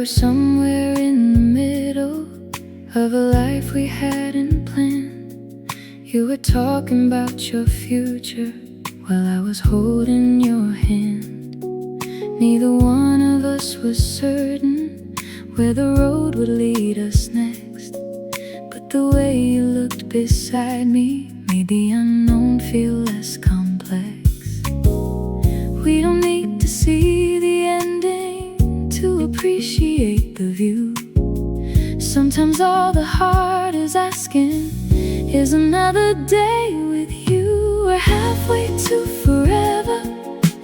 were somewhere in the middle of a life we hadn't planned. You were talking about your future while I was holding your hand. Neither one of us was certain where the road would lead us next, but the way you looked beside me made the unknown feel less complex. We don't need to see the ending to appreciate the view. Sometimes all the heart is asking is another day with you. We're halfway to forever,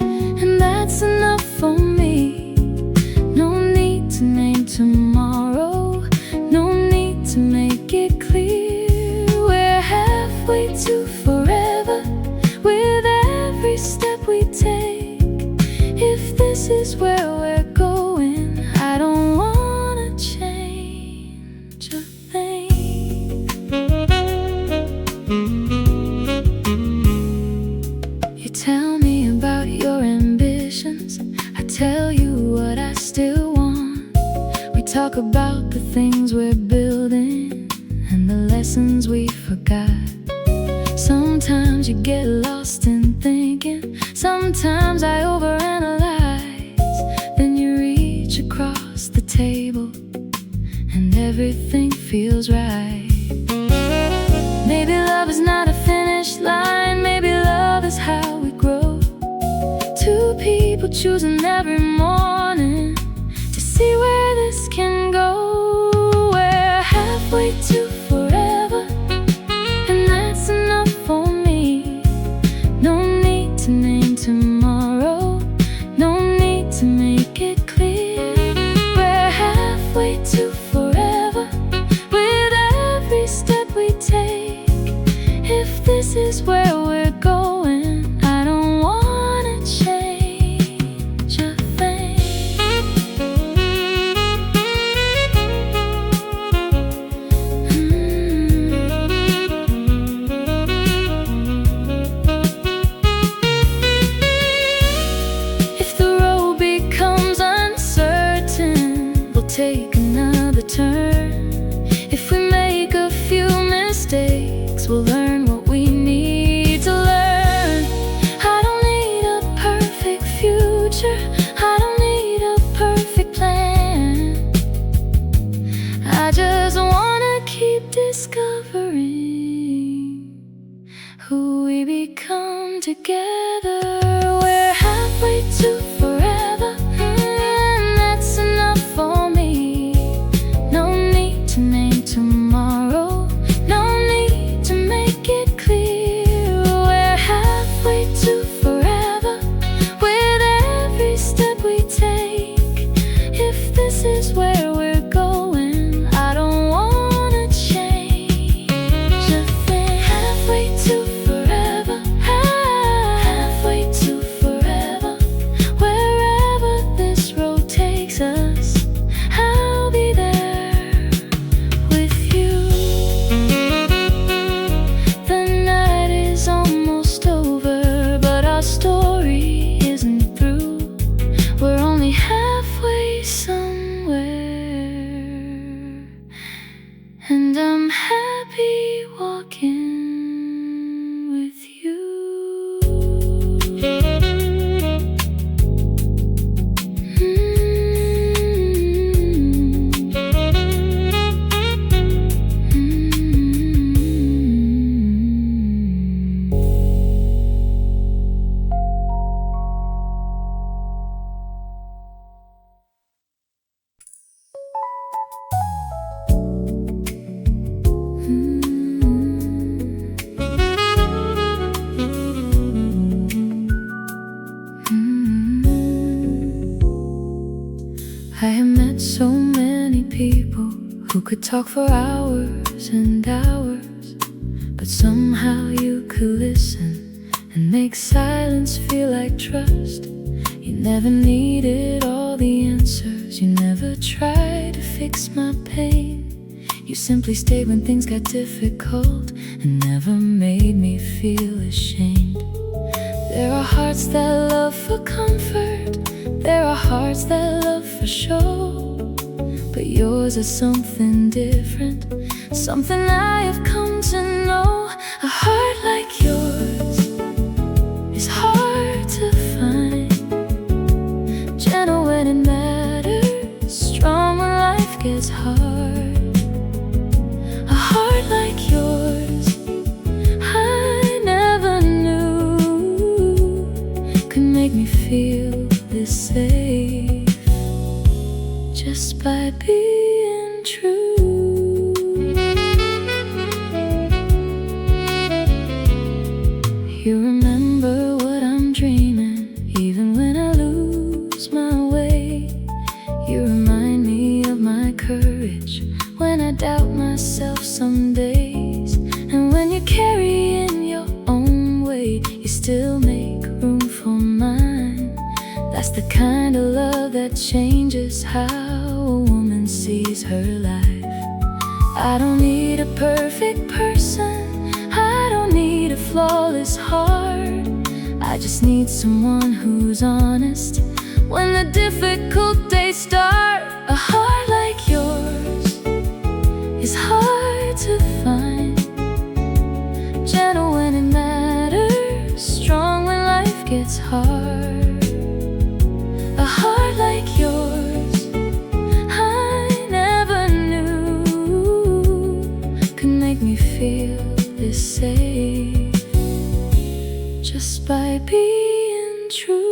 and that's enough for me. No need to name tomorrow, no need to make it clear. We're halfway to forever with every step we take. If this is where we're going, I don't wanna change a thing. You tell me about your ambitions, I tell you what I still want. We talk about the things we're building and the lessons we forgot. Sometimes you get lost in thinking, sometimes I overanalyze. Then you reach across the table and everything feels right. Maybe love is not a finish line, maybe love is how we grow. Two people choosing every morning to see where this can go. We're halfway to forever, and that's enough for me. No need to name tomorrow, no need to make it clear. We're halfway to forever with every step we take. If this is where we're going, I don't wanna change a thing. If the road becomes uncertain, we'll take another turn. If we make a few mistakes, we'll learn what we need to learn. I don't need a perfect future, I don't need a perfect plan. I just wanna keep discovering who we become together. We're halfway to forever, and that's enough for me. No need to name tomorrow, no need to make it clear. We're halfway to forever with every step we take. If this is where we're going, I don't wanna change a thing. Halfway to forever, halfway to forever. Wherever this road takes us, I'll be there with you. The night is almost over, but our story isn't through. We're only halfway somewhere, and I'm happy walking with you. I have met so many people who could talk for hours and hours, but somehow you could listen and make silence feel like trust. You never needed all the answers, you never tried to fix my pain. You simply stayed when things got difficult and never made me feel ashamed. There are hearts that love for comfort, there are hearts that love for show. but yours is something different, something I have come to know. A heart like yours is hard to find, gentle when it matters, strong when life gets hard. A heart like yours I never knew could make me feel this safe just by being true. You remember what I'm dreaming, even when I lose my way. You remind me of my courage when I doubt myself some days. And when you carry in your own way, you still make room for mine. That's the kind of love that changes how a woman sees her life. I don't need a perfect person, I don't need a flawless heart. I just need someone who's honest when the difficult days start. A heart like yours is hard to find, gentle when it matters, strong when life gets hard. A heart like yours I never knew could make me feel this safe just by being true.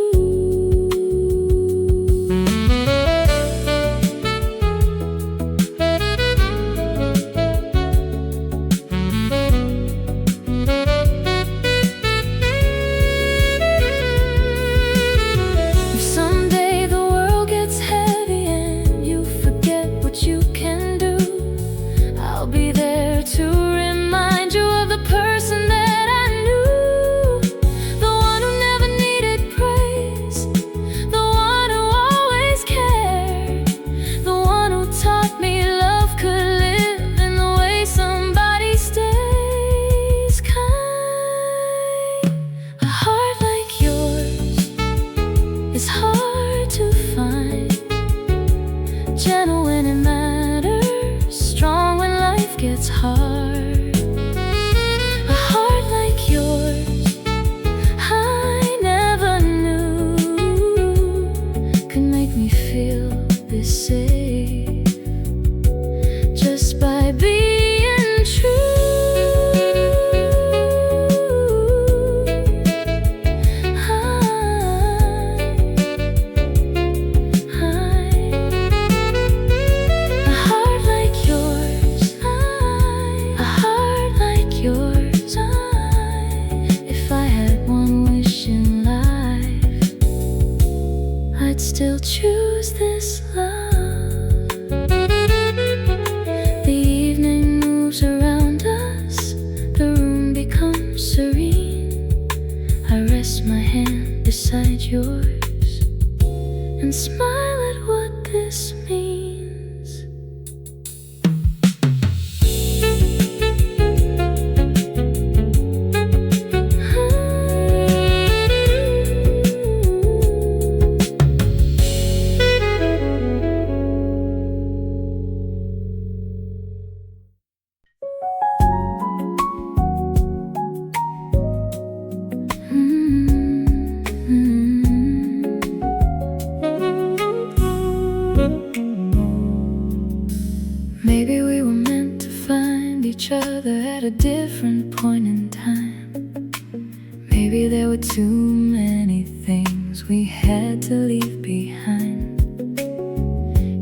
Gentle when it matters, strong when life gets hard. A heart like yours I never knew could make me feel this safe just by being true. I'd still choose this love. The evening moves around us, the room becomes serene. I rest my hand beside yours and smile at what this means. Maybe we were meant to find each other at a different point in time. Maybe there were too many things we had to leave behind.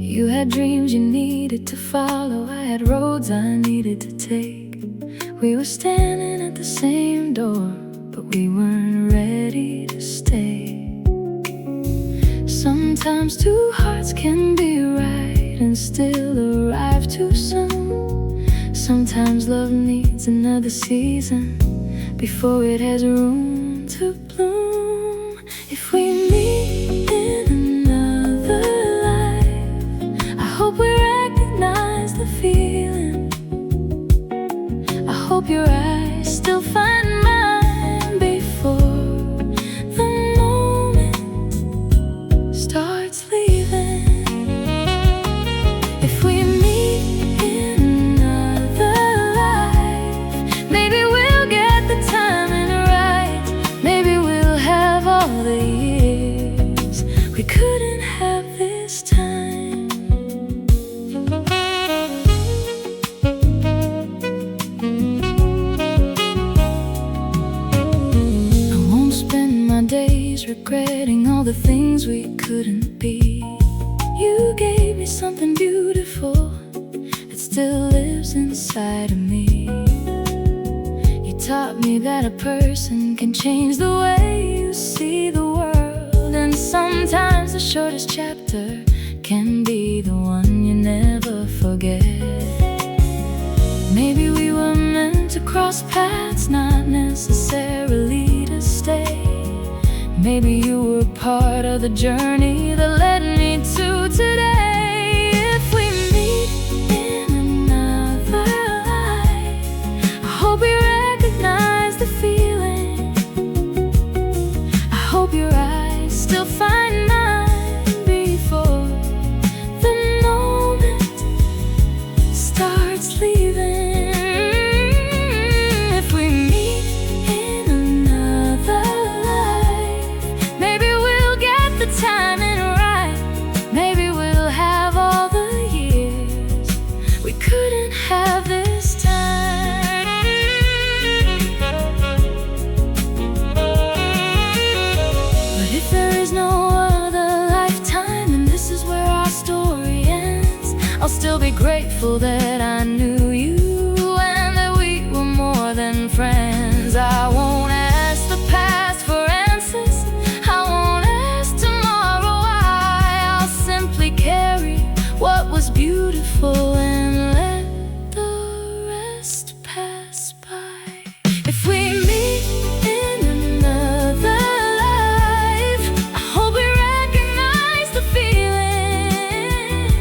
You had dreams you needed to follow, I had roads I needed to take. We were standing at the same door, but we weren't ready to stay. Sometimes two hearts can be right and still arrive too soon. Sometimes love needs another season before it has room to bloom. If we meet in another life, I hope we recognize the feeling. I hope your eyes still find mine before the moment starts leaving. If things we couldn't be. You gave me something beautiful that still lives inside of me. You taught me that a person can change the way you see the world, and sometimes the shortest chapter can be the one you never forget. Maybe we were meant to cross paths, not necessarily to stay. Maybe you were part of the journey that led me to today. If we meet in another life, I hope we recognize the feeling. I hope your eyes still find mine before the moment starts leaving. Timing right, maybe we'll have all the years we couldn't have this time. But if there is no other lifetime and this is where our story ends, I'll still be grateful that I knew you and that we were more than friends. I won't ask the past for answers, I won't carry what was beautiful and let the rest pass by. If we meet in another life, I hope we recognize the feeling.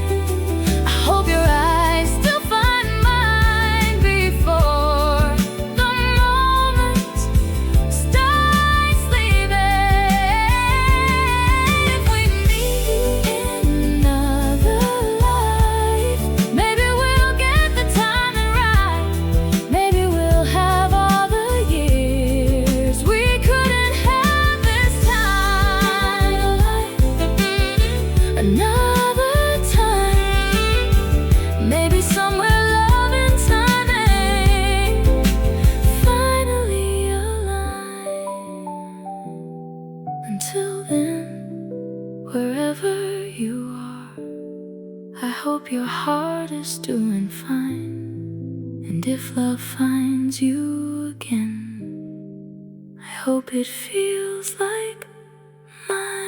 I hope your eyes still find mine before the moment starts leaving. If we meet in until then, wherever you are, I hope your heart is doing fine. And if love finds you again, I hope it feels like mine.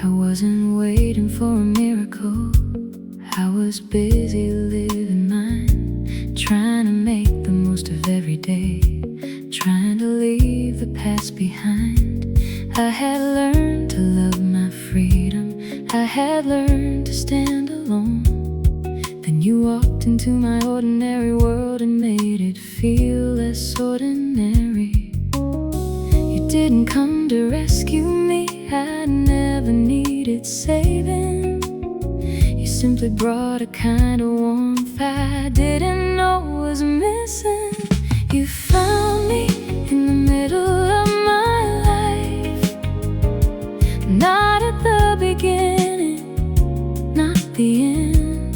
I wasn't waiting for a miracle, I was busy living mine, trying to make the most of every day, trying to leave the past behind. I had learned to love my freedom, I had learned to stand alone. Then you walked into my ordinary world and made it feel less ordinary. You didn't come to rescue me, I never needed saving. You simply brought a kind of warmth I didn't know was missing. You found me in the middle of my life, not at the beginning, not the end.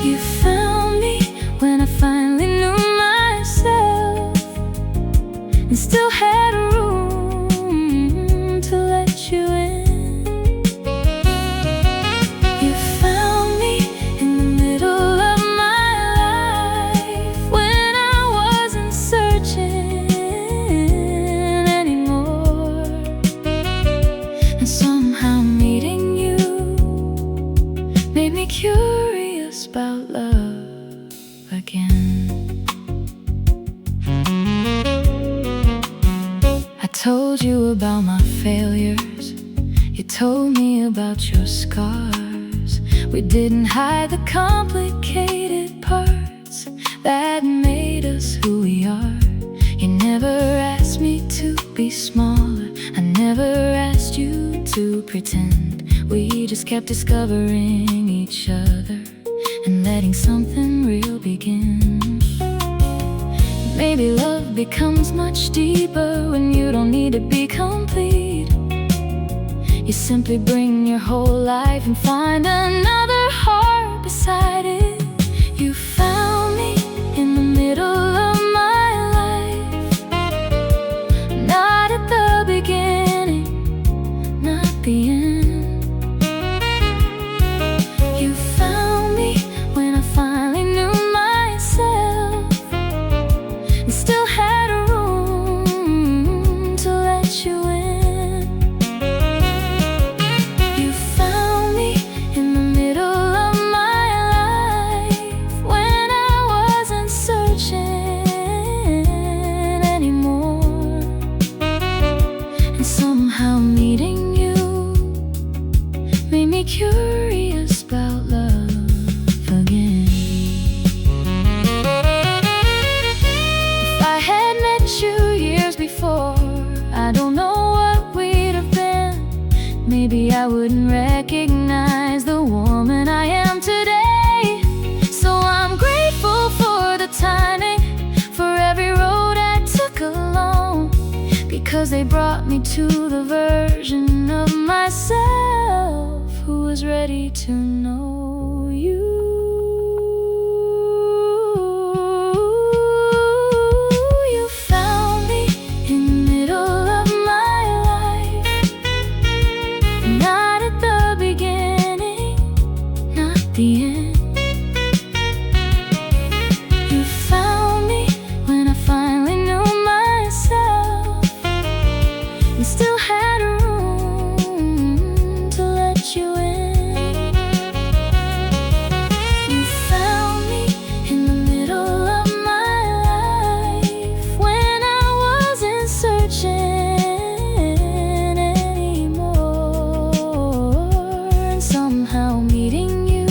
You found me when I finally knew myself and still had room to let you in. You found me in the middle of my life when I wasn't searching anymore. And somehow meeting you made me curious about love again. I told you about my failures, you told me about your scars. We didn't hide the complicated parts that made us who we are. You never asked me to be smaller. I never asked you to pretend. We just kept discovering each other and letting something real begin. Maybe love becomes much deeper when you don't need to be complete. You simply bring your whole life and find another heart beside it. You found me in the middle of my life, not at the beginning, not the end. You found me when I finally knew myself and still had room to let you in. You found me in the middle of my life when I wasn't searching anymore. And somehow meeting you made me curious about love again. If I had met you years before, I don't know what we'd have been. Maybe I wouldn't recognize the woman I am today. So I'm grateful for the timing, for every road I took alone, because they brought me to the version of myself who was ready to know you. You found me in the middle of my life, not at the beginning, not the end. You found me when I finally knew myself and still had room to let you in. You found me in the middle of my life when I wasn't searching anymore. And somehow meeting you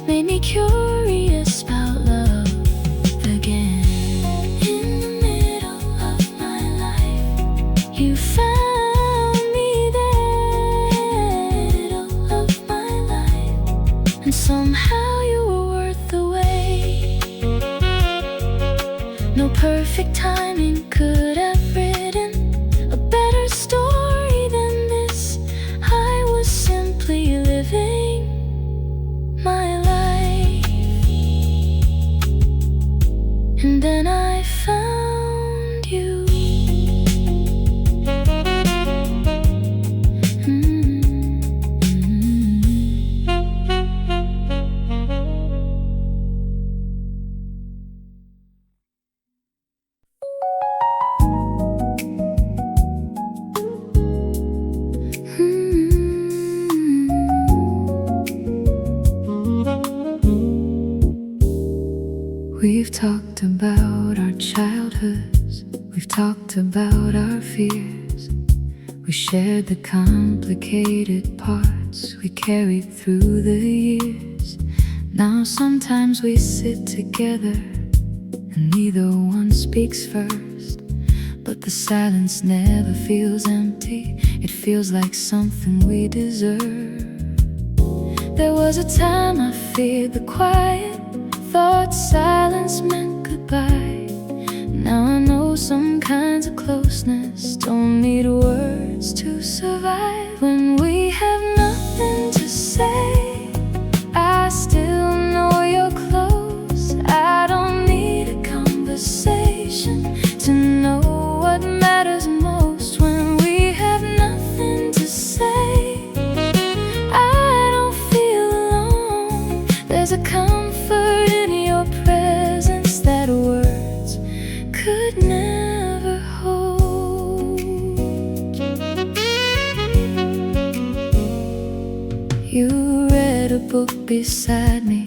made me curious about love again. In the middle of my life, you found me there, middle of my life, and somehow you were worth the wait. No perfect timing could have written a better story than this. I was simply living my life, and then I found you. We've talked about our childhoods, we've talked about our fears. We shared the complicated parts we carried through the years. Now sometimes we sit together and neither one speaks first, but the silence never feels empty, it feels like something we deserve. There was a time I feared the quiet, thought silence meant goodbye. Now I know some kinds of closeness don't need words to survive. When we have nothing to say, I still know you're close. I don't need a conversation to know what matters most. When we have nothing to say, I don't feel alone. There's a comfort in your presence that words could never hold. You read a book beside me,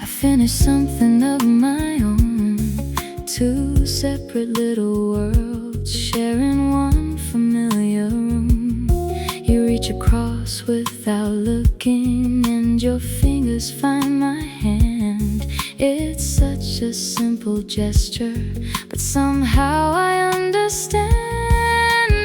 I finished something of my own. Two separate little worlds sharing one familiar room. You reach across without looking and your fingers find my hand. It's such such a simple gesture, but somehow I understand.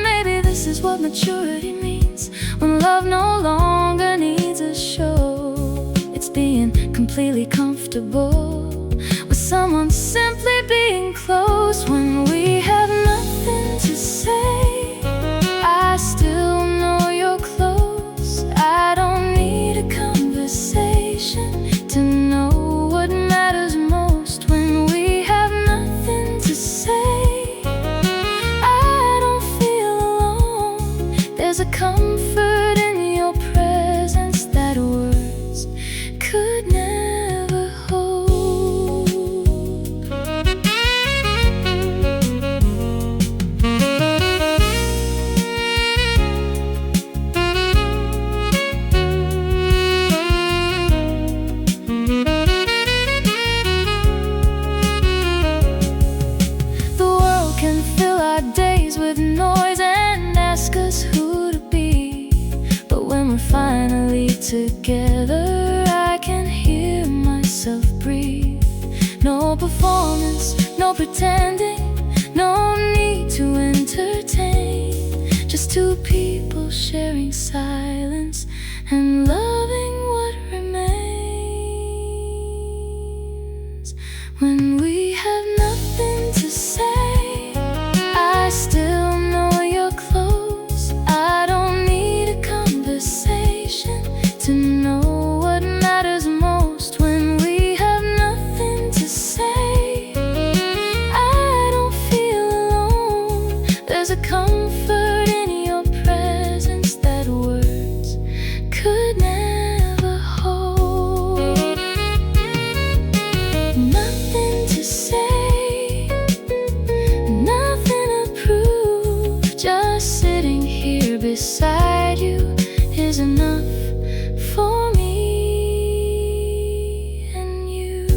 Maybe this is what maturity means, when love no longer needs a show. It's being completely comfortable with someone, simply being close. When we have nothing to say, I still know you're close. I don't need a conversation to know what matters most. When we have nothing to say, I don't feel alone. There's a comfort in your presence that words could never hold. The world can fill our days with noise and ask us who to be, but when we're finally together, I can hear myself breathe. No performance, no pretending, no need to entertain. Just two people sharing silence and loving what remains. When we have nothing to say, I still know you're close. I don't need a conversation to know what matters most. When we have nothing to say, I don't feel alone. There's a comfort in your presence that words could never hold. Nothing to say, nothing to prove. Just sitting here beside you is enough for me and you.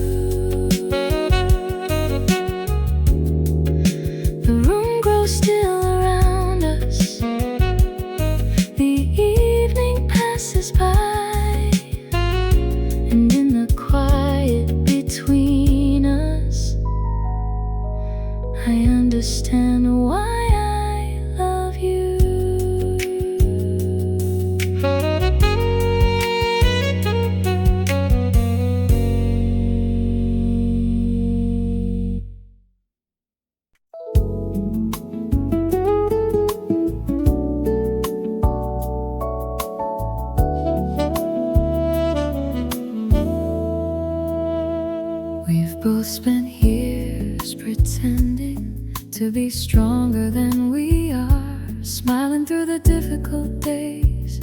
The room grows still around us. The evening passes by, and in the quiet between us, I understand why I love you. We've both spent years pretending to be stronger than we are, smiling through the difficult days,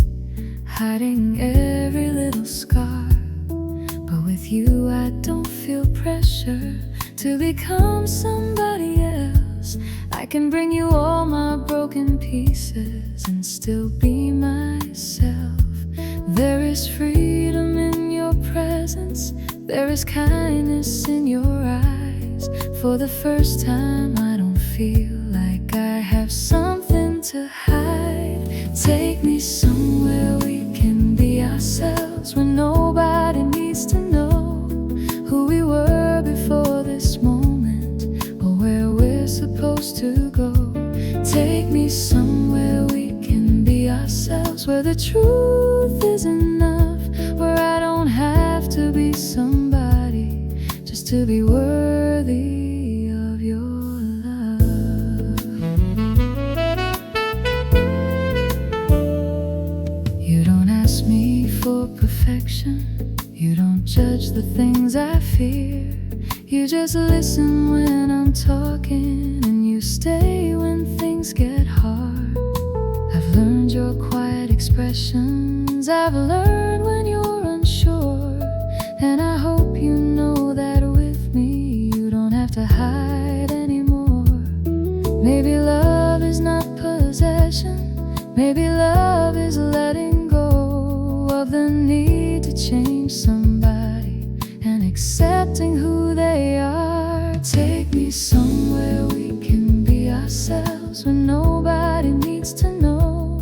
hiding every little scar. But with you I don't feel pressure to become somebody else. I can bring you all my broken pieces and still be myself. There is freedom in your presence, there is kindness in your eyes. For the first time I don't feel like I have something to hide. Take me somewhere we can be ourselves, where nobody needs to know who we were before this moment, or where we're supposed to go. Take me somewhere we can be ourselves, where the truth is enough, where I don't have to be somebody just to be worthy of your love. You don't ask me for perfection, you don't judge the things I fear. You just listen when I'm talking, and you stay when things get hard. I've learned your quiet expressions, I've learned when you're unsure, and I hope you know that with me you don't have to hide anymore. Maybe love is not possession, maybe love is letting go of the need to change somebody and accepting who they are. Take me somewhere we can be ourselves, where nobody needs to know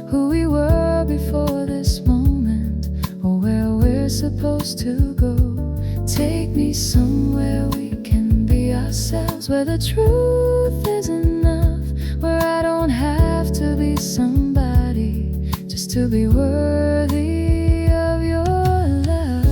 who we were before this moment, or where we're supposed to go. Take me somewhere we where the truth is enough, where I don't have to be somebody just to be worthy of your love.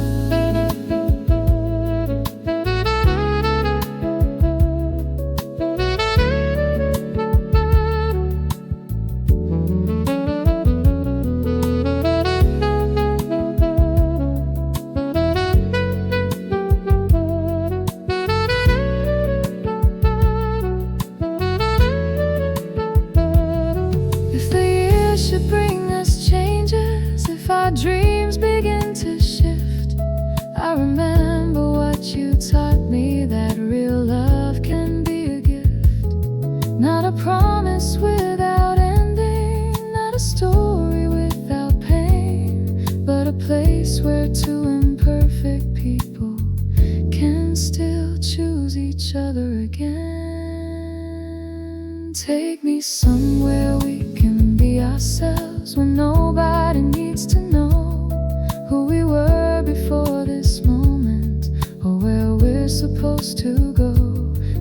Should bring us changes, if our dreams begin to shift. I remember what you taught me, that real love can be a gift. Not a promise without ending, not a story without pain, but a place where two imperfect people can still choose each other again. Take me somewhere we can be ourselves, when nobody needs to know who we were before this moment, or where we're supposed to go.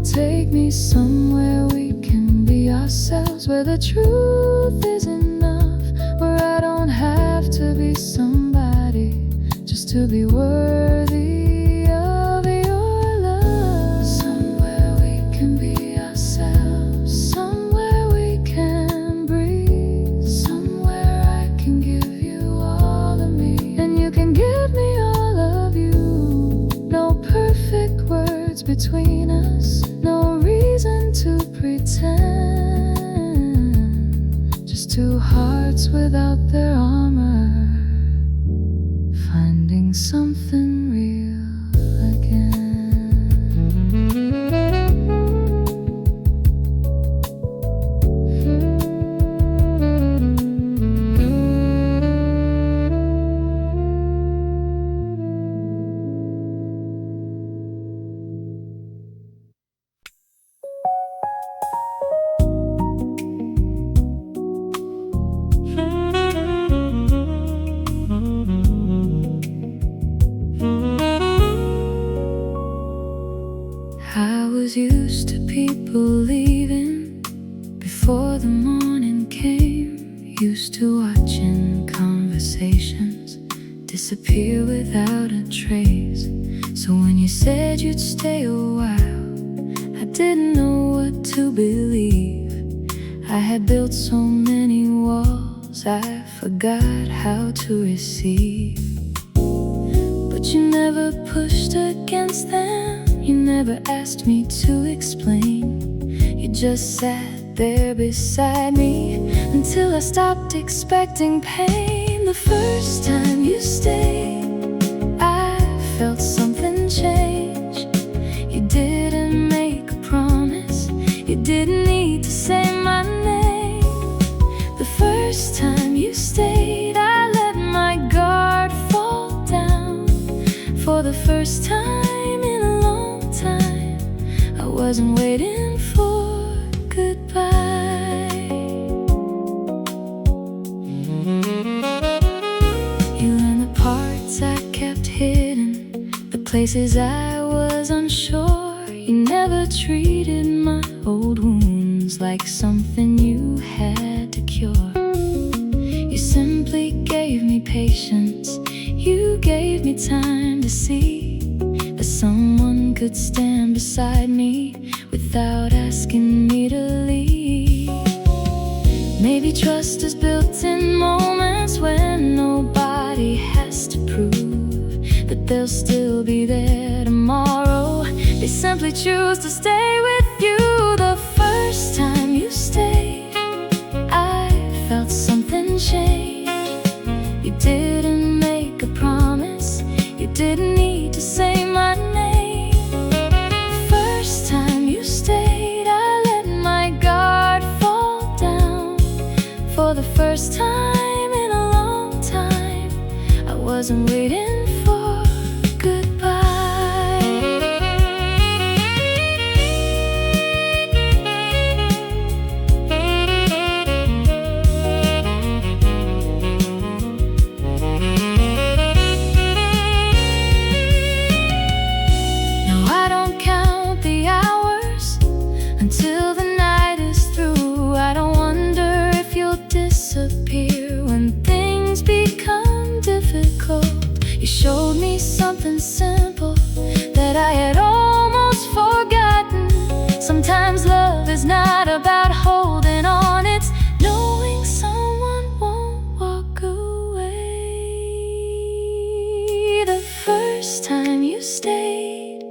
Take me somewhere we can be ourselves, where the truth is enough, where I don't have to be somebody just to be worthy of your love. Somewhere we can be ourselves, somewhere we can breathe, somewhere I can give you all of me, and you can give me all of you. No perfect words between us, no reason to pretend, just two hearts without their armor, finding something real again. I was used to people leaving before the morning came, used to watching conversations disappear without a trace. So when you said you'd stay a while, I didn't know what to believe. I had built so many walls, I forgot how to receive. But you never pushed against them, you never asked me to explain. You just sat there beside me until I stopped expecting pain. The first time you stayed, I felt something change. You didn't make a promise, you didn't need to say my name. The first time you stayed, I let my guard fall down. For the first time in a long time, I wasn't waiting for goodbye. You learned the parts I kept hidden, the places I was unsure. You never treated my old wounds like something you had to cure. You simply gave me patience, you gave me time to see that someone could stand beside me without asking me to leave. Maybe trust is built in moments when nobody has to prove that they'll still be there tomorrow. They simply choose to stay with you. The first time you stayed, I felt something change. You didn't make a promise, you didn't need to say my name. First time you stayed, I let my guard fall down. For the first time in a long time, I wasn't waiting for goodbye. showed me something simple that I had almost forgotten. Sometimes love is not about holding on, it's knowing someone won't walk away. The first time you stayed,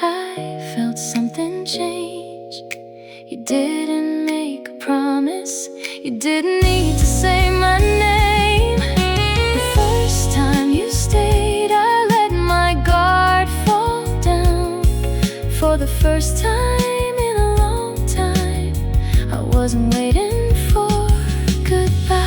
I felt something change. You didn't make a promise, you didn't need to say my name. The first time you stayed, I let my guard fall down. For the first time in a long time, I wasn't waiting for goodbye.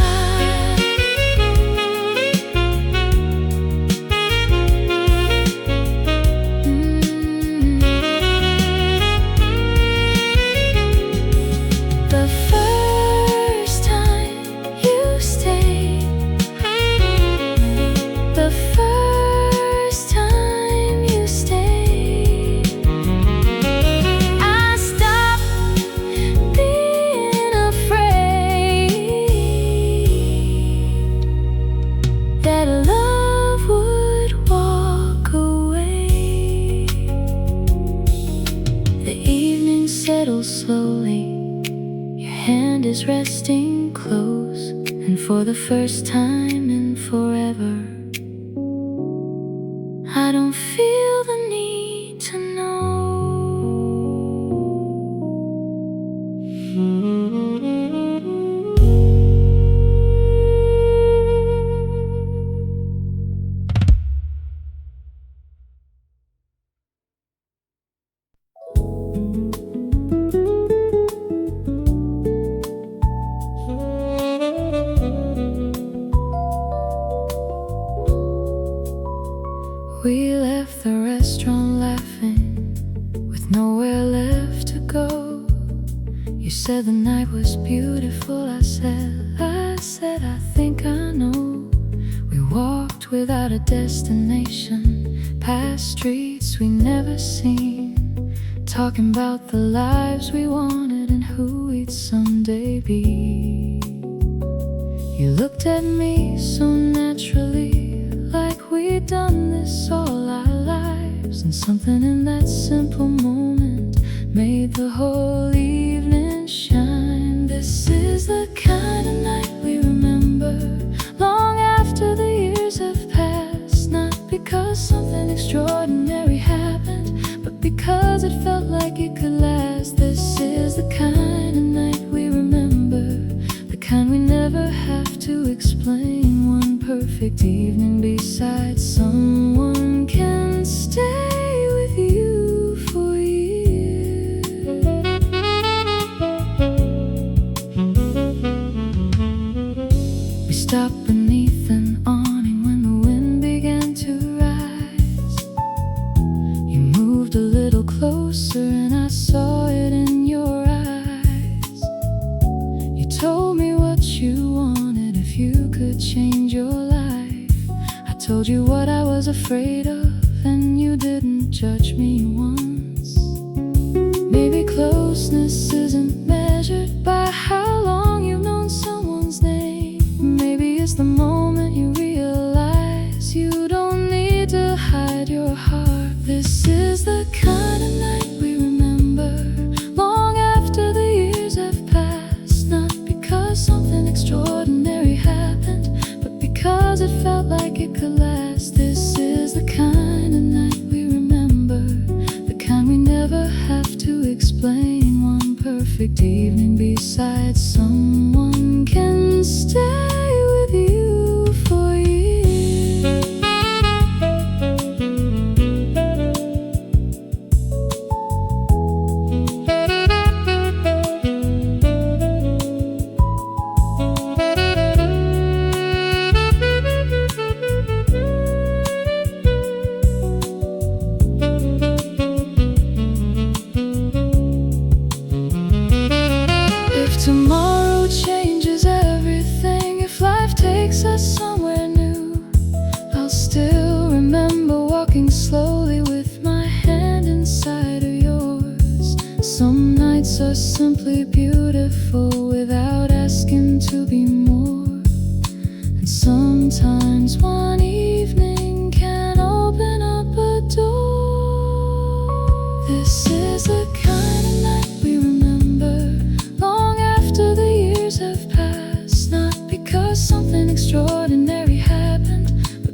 The first time you stayed, the first time you stayed, I stopped being afraid that love would walk away. The evening settles slowly, your hand is resting close, and for the first time in forever, I don't feel the need to know. We left the restaurant laughing, with nowhere left to go. You said the night was beautiful, I said I think I know. We walked without a destination, past streets we never seen, talking about the lives we wanted and who we'd someday be. You looked at me so naturally, like we'd done this all our lives, and something in that simple moment made the whole evening shine. This is the kind of night we remember long after the years have passed, not because something extraordinary happened, but because it felt like it could last. This is the kind of night we remember, the kind we never have to explain. One perfect evening beside someone can stay with you for years. We stopped beneath an awning when the wind began to rise. You moved a little closer and I saw it in your eyes. You told me what you wanted if you could change your life. I told you what I was afraid of, and you didn't judge me once. Maybe closeness isn't measured by how long you've known someone's name. Maybe it's the moment you realize you don't need to hide your heart. This is the kind of night we remember long after the years have passed, not because something extraordinary happened, but because it felt like it could last. This is the kind of night we remember, the kind we never have to explain. One perfect evening beside someone can stay with you for years. If tomorrow changes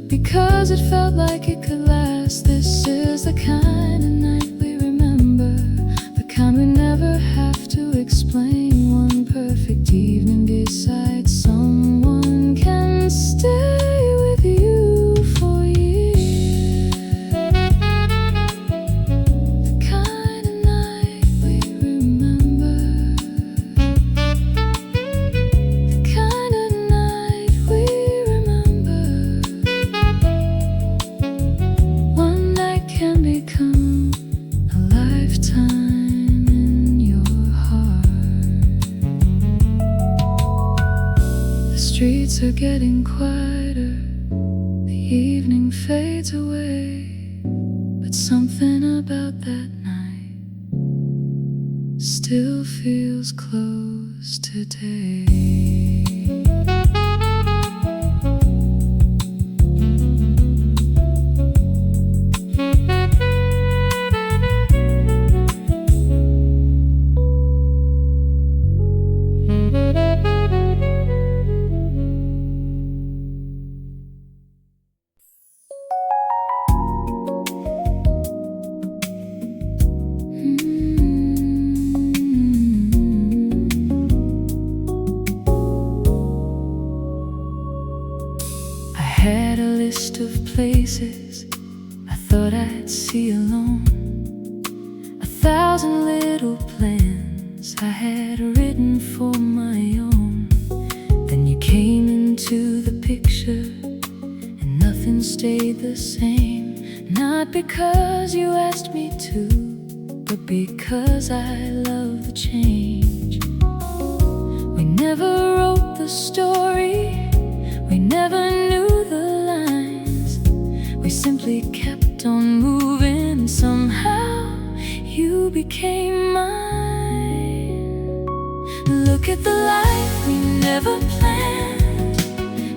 because it felt like it could last. This is the kind of night we remember, the kind we never have to explain. One perfect evening beside someone can stay with you for years. The kind of night we remember, the kind of night we remember. One night can become a lifetime in your heart. The streets are getting quieter, the evening fades away, but something about that night still feels close today. I had a list of places I thought I'd see alone, 1,000 little plans I had written for my own. Then you came into the picture and nothing stayed the same. Not because you asked me to, but because I love the change. We never wrote the story, we never knew the lines. We simply kept on moving. Somehow you became mine. Look at the life we never planned.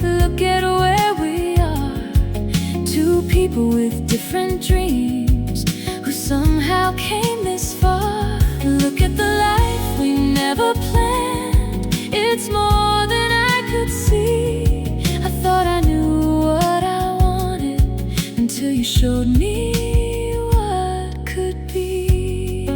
Look at where we are, two people with different dreams who somehow came this far. Look at the life we never planned. It's more than I could see. I thought I knew what I wanted until you showed me what could be.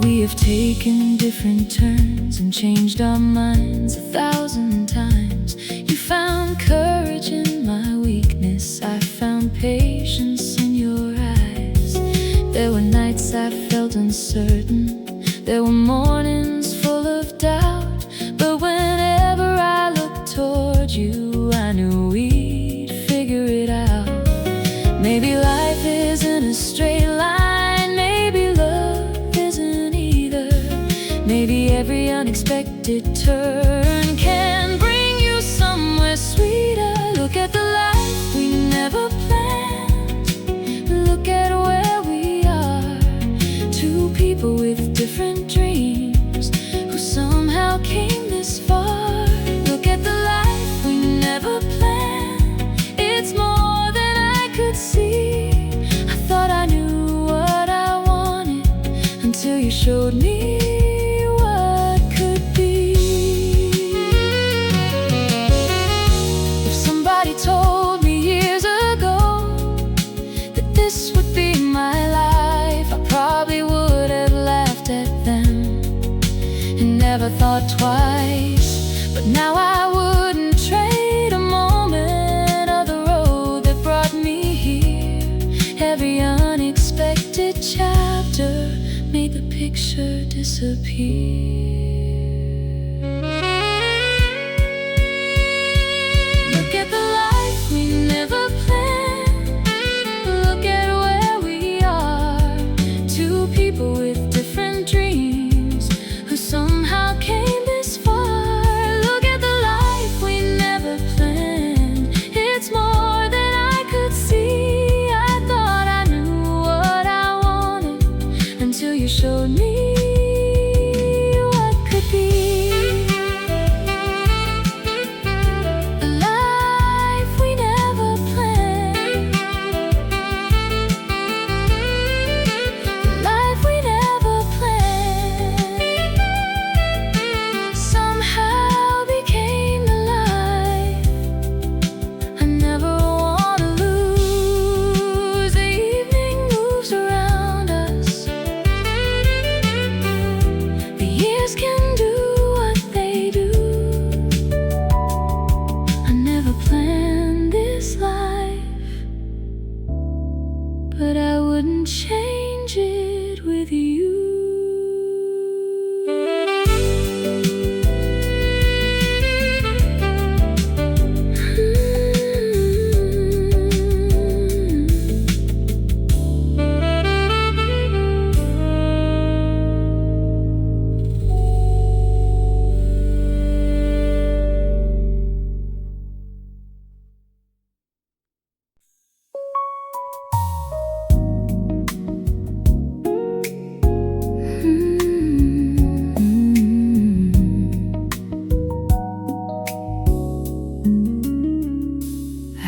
We have taken different turns and changed our minds 1,000 times. You found courage in my weakness, I found patience in your eyes. There were nights I felt uncertain, there were mornings full of doubt, but whenever I looked toward you, I knew we'd figure it out. Maybe life isn't a straight line, maybe love isn't either. Maybe every unexpected turn can bring you somewhere sweeter. Look at the life we never planned. Look at where we are, two people with different dreams who somehow came this far. Look at the life we never planned. It's more than I could see. I thought I knew what I wanted until you showed me what could be. If somebody told me years ago that this would be my life, I probably would have laughed at them and never thought twice. But now I wouldn't trade a moment of the road that brought me here. Every unexpected chapter made the picture disappear. Look at the life we never planned. Look at where we are, two people with different dreams who somehow came this far. Look at the life we never planned. It's more than I could see. I thought I knew what I wanted until you showed me what could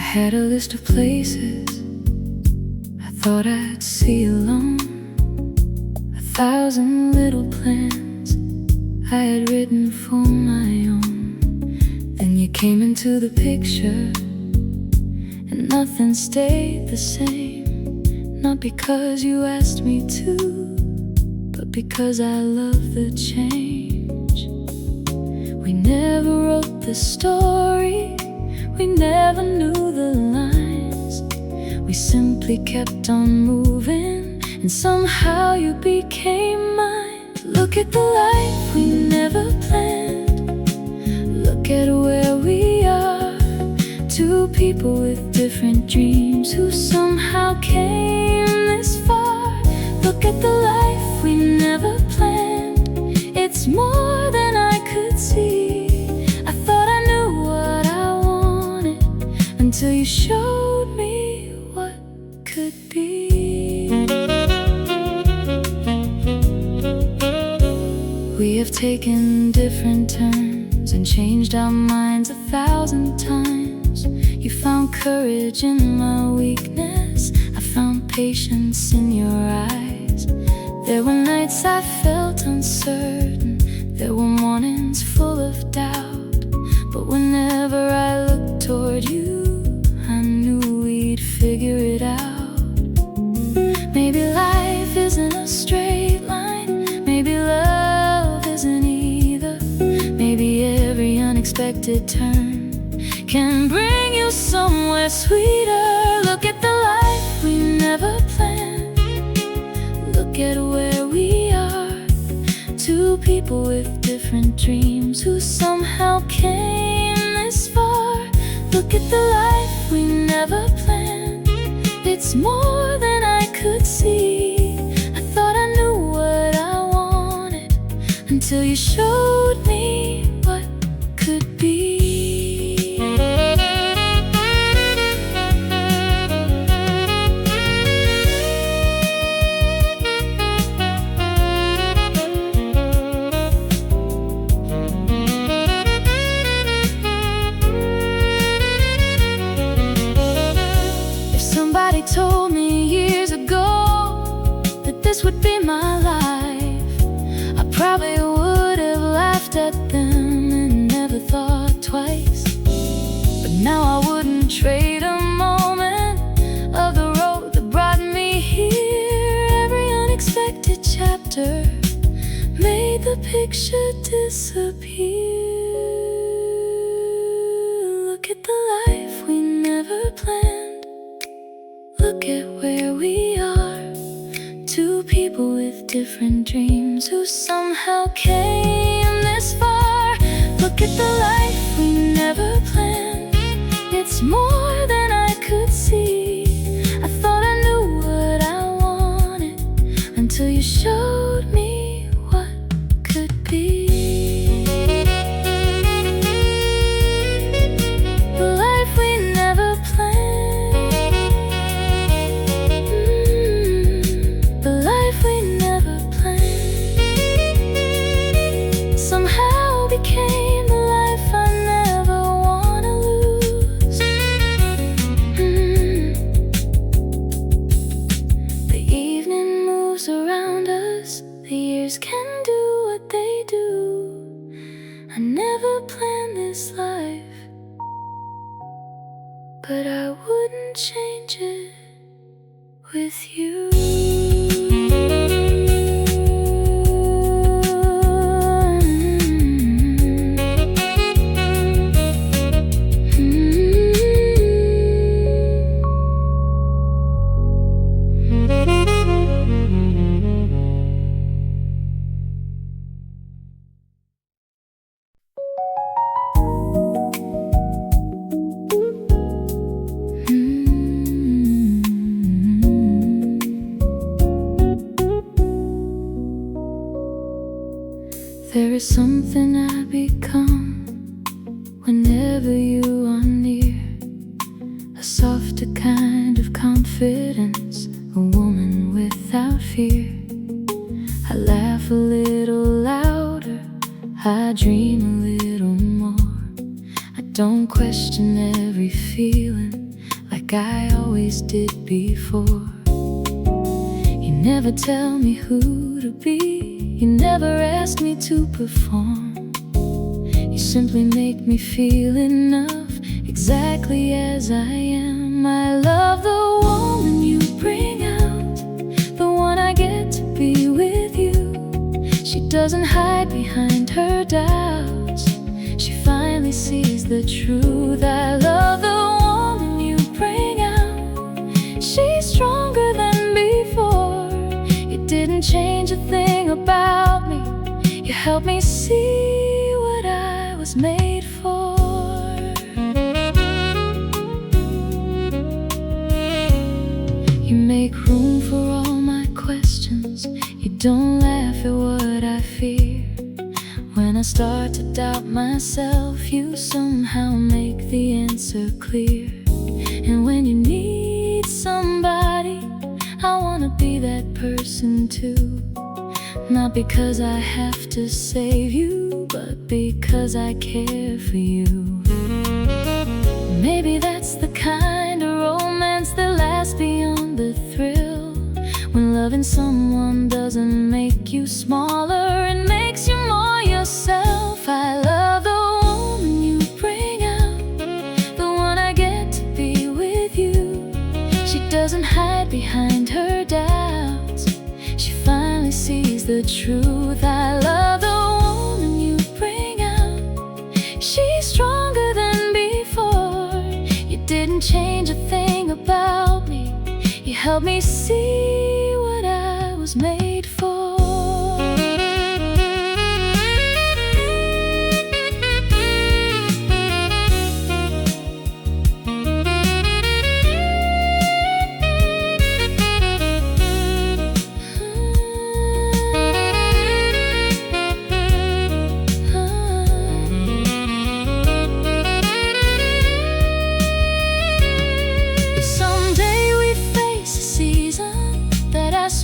had a list of places I thought I'd see alone, 1,000 little plans I had written for my own. Then you came into the picture, and nothing stayed the same. Not because you asked me to, but because I love the change. We never wrote the story, we never knew the lines. We simply kept on moving, and somehow you became mine. Look at the life we never planned. Look at where we are, two people with different dreams who somehow came this far. Look at the life we never planned. It's more than I could see. I thought I knew what I wanted until you showed me what could be. We have taken different turns and changed our minds 1,000 times. You found courage in my weakness, I found patience in your eyes. There were nights I felt uncertain, there were mornings full of doubt. But whenever I looked toward you, I knew we'd figure it out. Maybe life isn't a straight line, maybe love isn't either. Maybe every unexpected turn can bring you somewhere sweeter. Look at the life we never planned. Look at where we are, two people with different dreams who somehow came this far. Look at the life we never planned. It's more than I could see. I thought I knew what I wanted until you showed me what could be. Somebody told me years ago that this would be my life, I probably would have laughed at them and never thought twice. But now I wouldn't trade a moment of the road that brought me here. Every unexpected chapter made the picture disappear. Look at the life we never planned. Look at where we are, two people with different dreams who somehow came this far. Look at the life we never planned. It's more than I could see. I thought I knew what I wanted until you showed me what could be. The life we never planned. Became the life I never wanna lose. The evening moves around us, the years can do what they do. I never planned this life, but I wouldn't change it with you. There is something I become whenever you are near, a softer kind of confidence, a woman without fear. I laugh a little louder, I dream a little more. I don't question every feeling, like I always did before. You never tell me who to be, you never ask me to perform. You simply make me feel enough, exactly as I am. I love the woman you bring out, the one I get to be with you. She doesn't hide behind her doubts, she finally sees the truth. I love the woman you bring out, she's stronger than before. You didn't change a thing about me, you helped me see what I was made for. You make room for all my questions, you don't laugh at what I fear. When I start to doubt myself, you somehow make the answer clear. And when you need somebody, I wanna be that person too. Not because I have to save you, but because I care for you. Maybe that's the kind of romance that lasts beyond the thrill. When loving someone doesn't make you smaller, it makes you more yourself. I love the woman you bring out, the one I get to be with you. She doesn't hide behind her doubts, she finally sees the truth. I love the woman you bring out, she's stronger than before. You didn't change a thing about me, you helped me see what I was made for.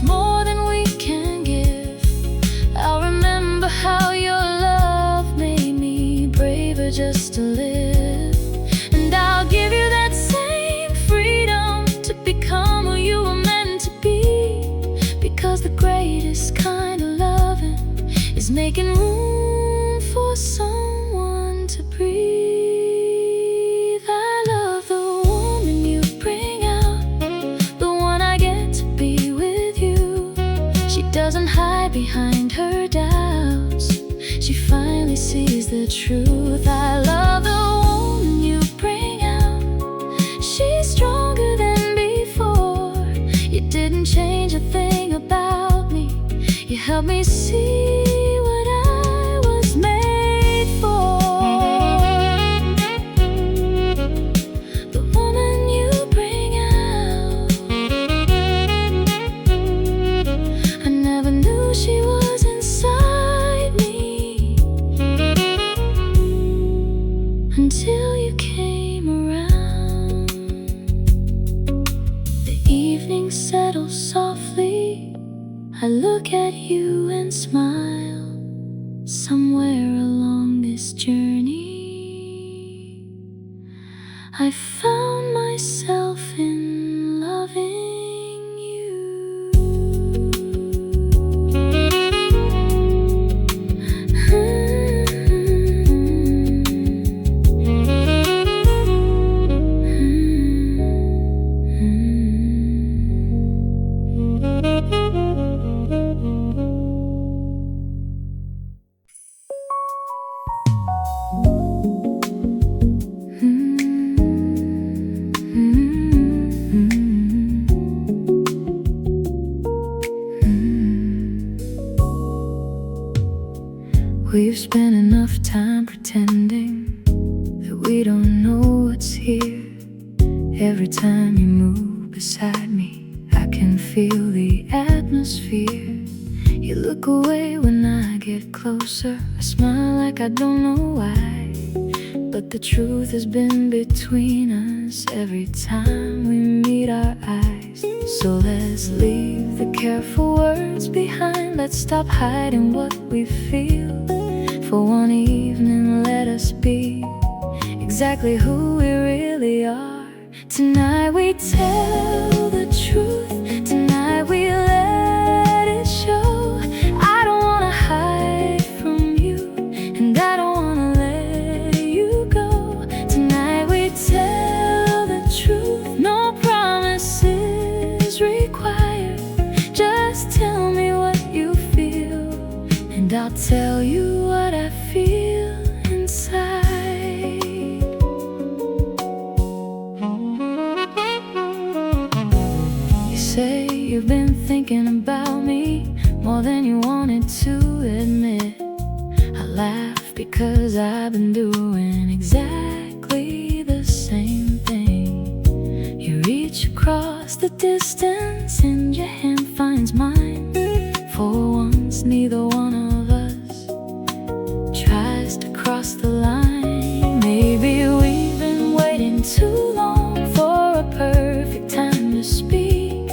More than we can give. I'll remember how your love made me braver just to live. And I'll give you that same freedom to become who you were meant to be. Because the greatest kind of loving is making room for someone to breathe. I love the woman you bring out, the one I get to be with. She doesn't hide behind her doubts, she finally sees the truth. I love the woman you bring out, she's stronger than before. You didn't change a thing about me, you helped me see what I was made for. The woman you bring out, I never knew she was inside me until you came around. The evening settles softly, I look at you and smile. Somewhere along this journey, I found myself in loving you. We've spent enough time pretending that we don't know what's here. Every time you move beside me, I can feel the atmosphere. You look away when I get closer, I smile like I don't know why. But the truth has been between us every time we meet our eyes. So let's leave the careful words behind, let's stop hiding what we feel. For one evening let us be exactly who we really are. Tonight we tell the truth. Tonight we let it show. I don't wanna hide from you, and I don't wanna let you go. Tonight we tell the truth. No promises required. Just tell me what you feel, and I'll tell you what I feel inside. You say you've been thinking about me more than you wanted to admit. I laugh because I've been doing exactly the same thing. You reach across the distance and your hand finds mine. For once, neither one of us tries to cross the line. Maybe we've been waiting too long for a perfect time to speak.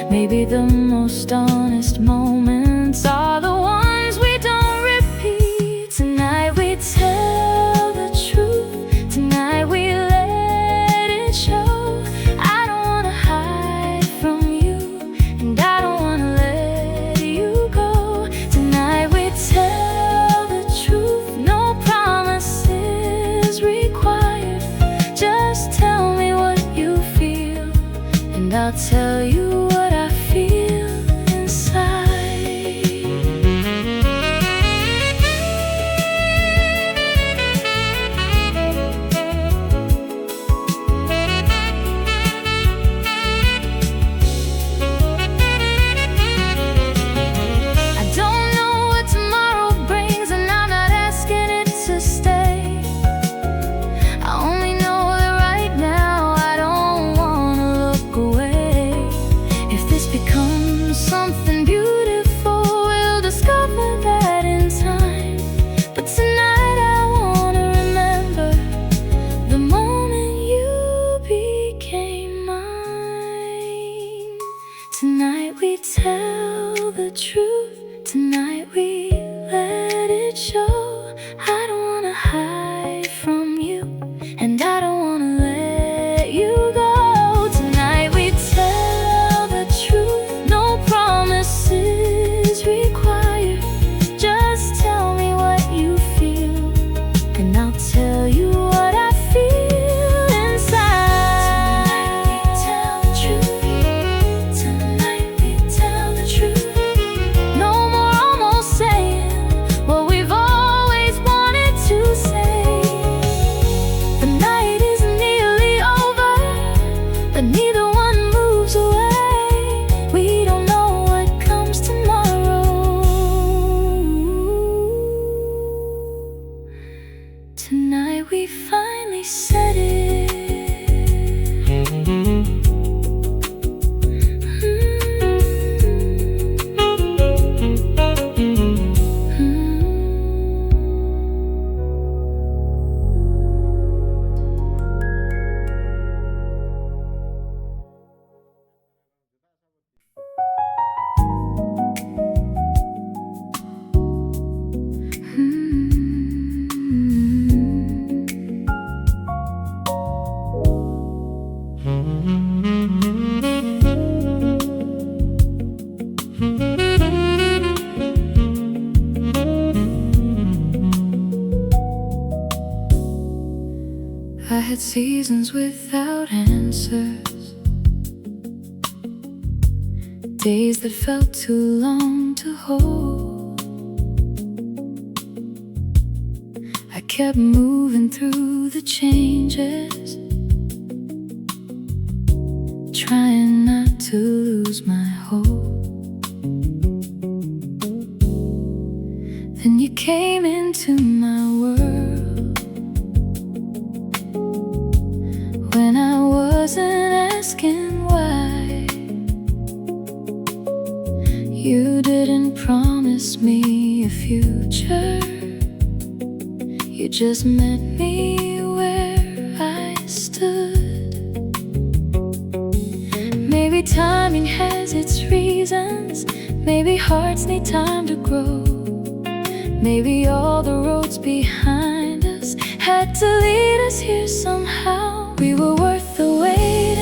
Maybe the most honest moments are the ones we don't repeat. Tonight we tell the truth. Tonight we let it show. I don't wanna hide from you, and I don't wanna let you go. Tonight we tell the truth. No promises required. Just tell me what you feel, and I'll tell you what I feel inside. I don't know what tomorrow brings, and I'm not asking it to stay. I only know that right now I don't wanna look away. If this becomes something beautiful, we'll discover that in time. But tonight I wanna remember the moment you became mine. Tonight we tell the truth. Tonight we let it show. I don't wanna hide from you, and I don't wanna let you go. Tonight we tell the truth. No promises required. Just tell me what you feel, and I'll tell you what I feel inside. Tonight we tell the truth. No more almost saying what we've always wanted to say. The night isn't nearly over, but neither one moves away. We don't know what comes tomorrow. Tonight we finally said it. I had seasons without answers, days that felt too long to hold. I kept moving through the changes, trying not to lose my hope. Then you came into my world when I wasn't asking why. You didn't promise me a future, you just met me where I stood. Maybe timing has its reasons, maybe hearts need time to grow. Maybe all the roads behind us had to lead us here somehow. We were worth the wait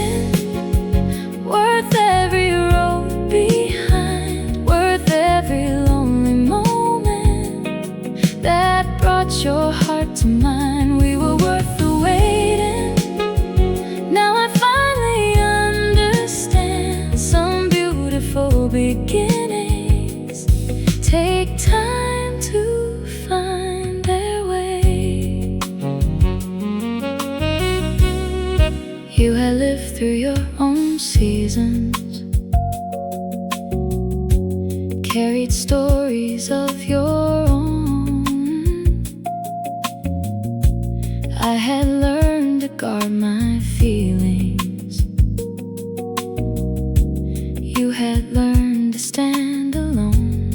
You had lived through your own seasons, carried stories of your own. I had learned to guard my feelings. You had learned to stand alone.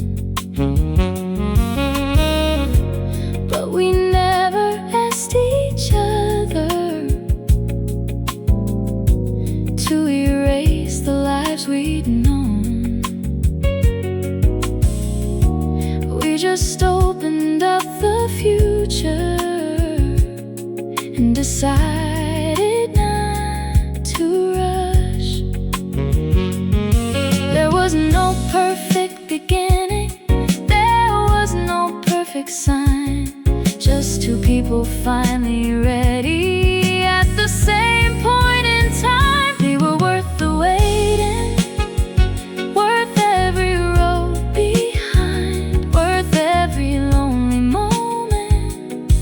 But we never asked each other to erase the lives we'd known. We just opened up the future and decided not to rush. There was no perfect beginning, there was no perfect sign, just two people finally ready at the same point in time. They were worth the waiting, worth every road behind, worth every lonely moment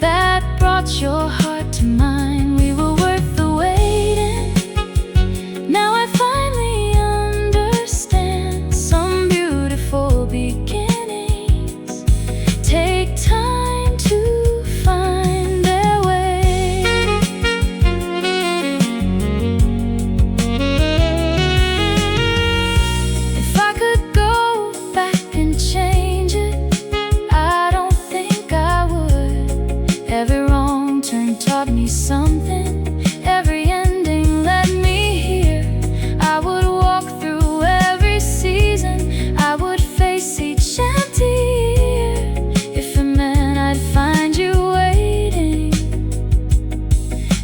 that brought your heart to mine. We were worth the waiting. Now I finally understand, some beautiful beginnings take time to find their way. If I could go back and change it, I don't think I would. Every wrong turn taught me something, every ending led me here. I would walk through every season, I would face each empty year, if it meant I'd find you waiting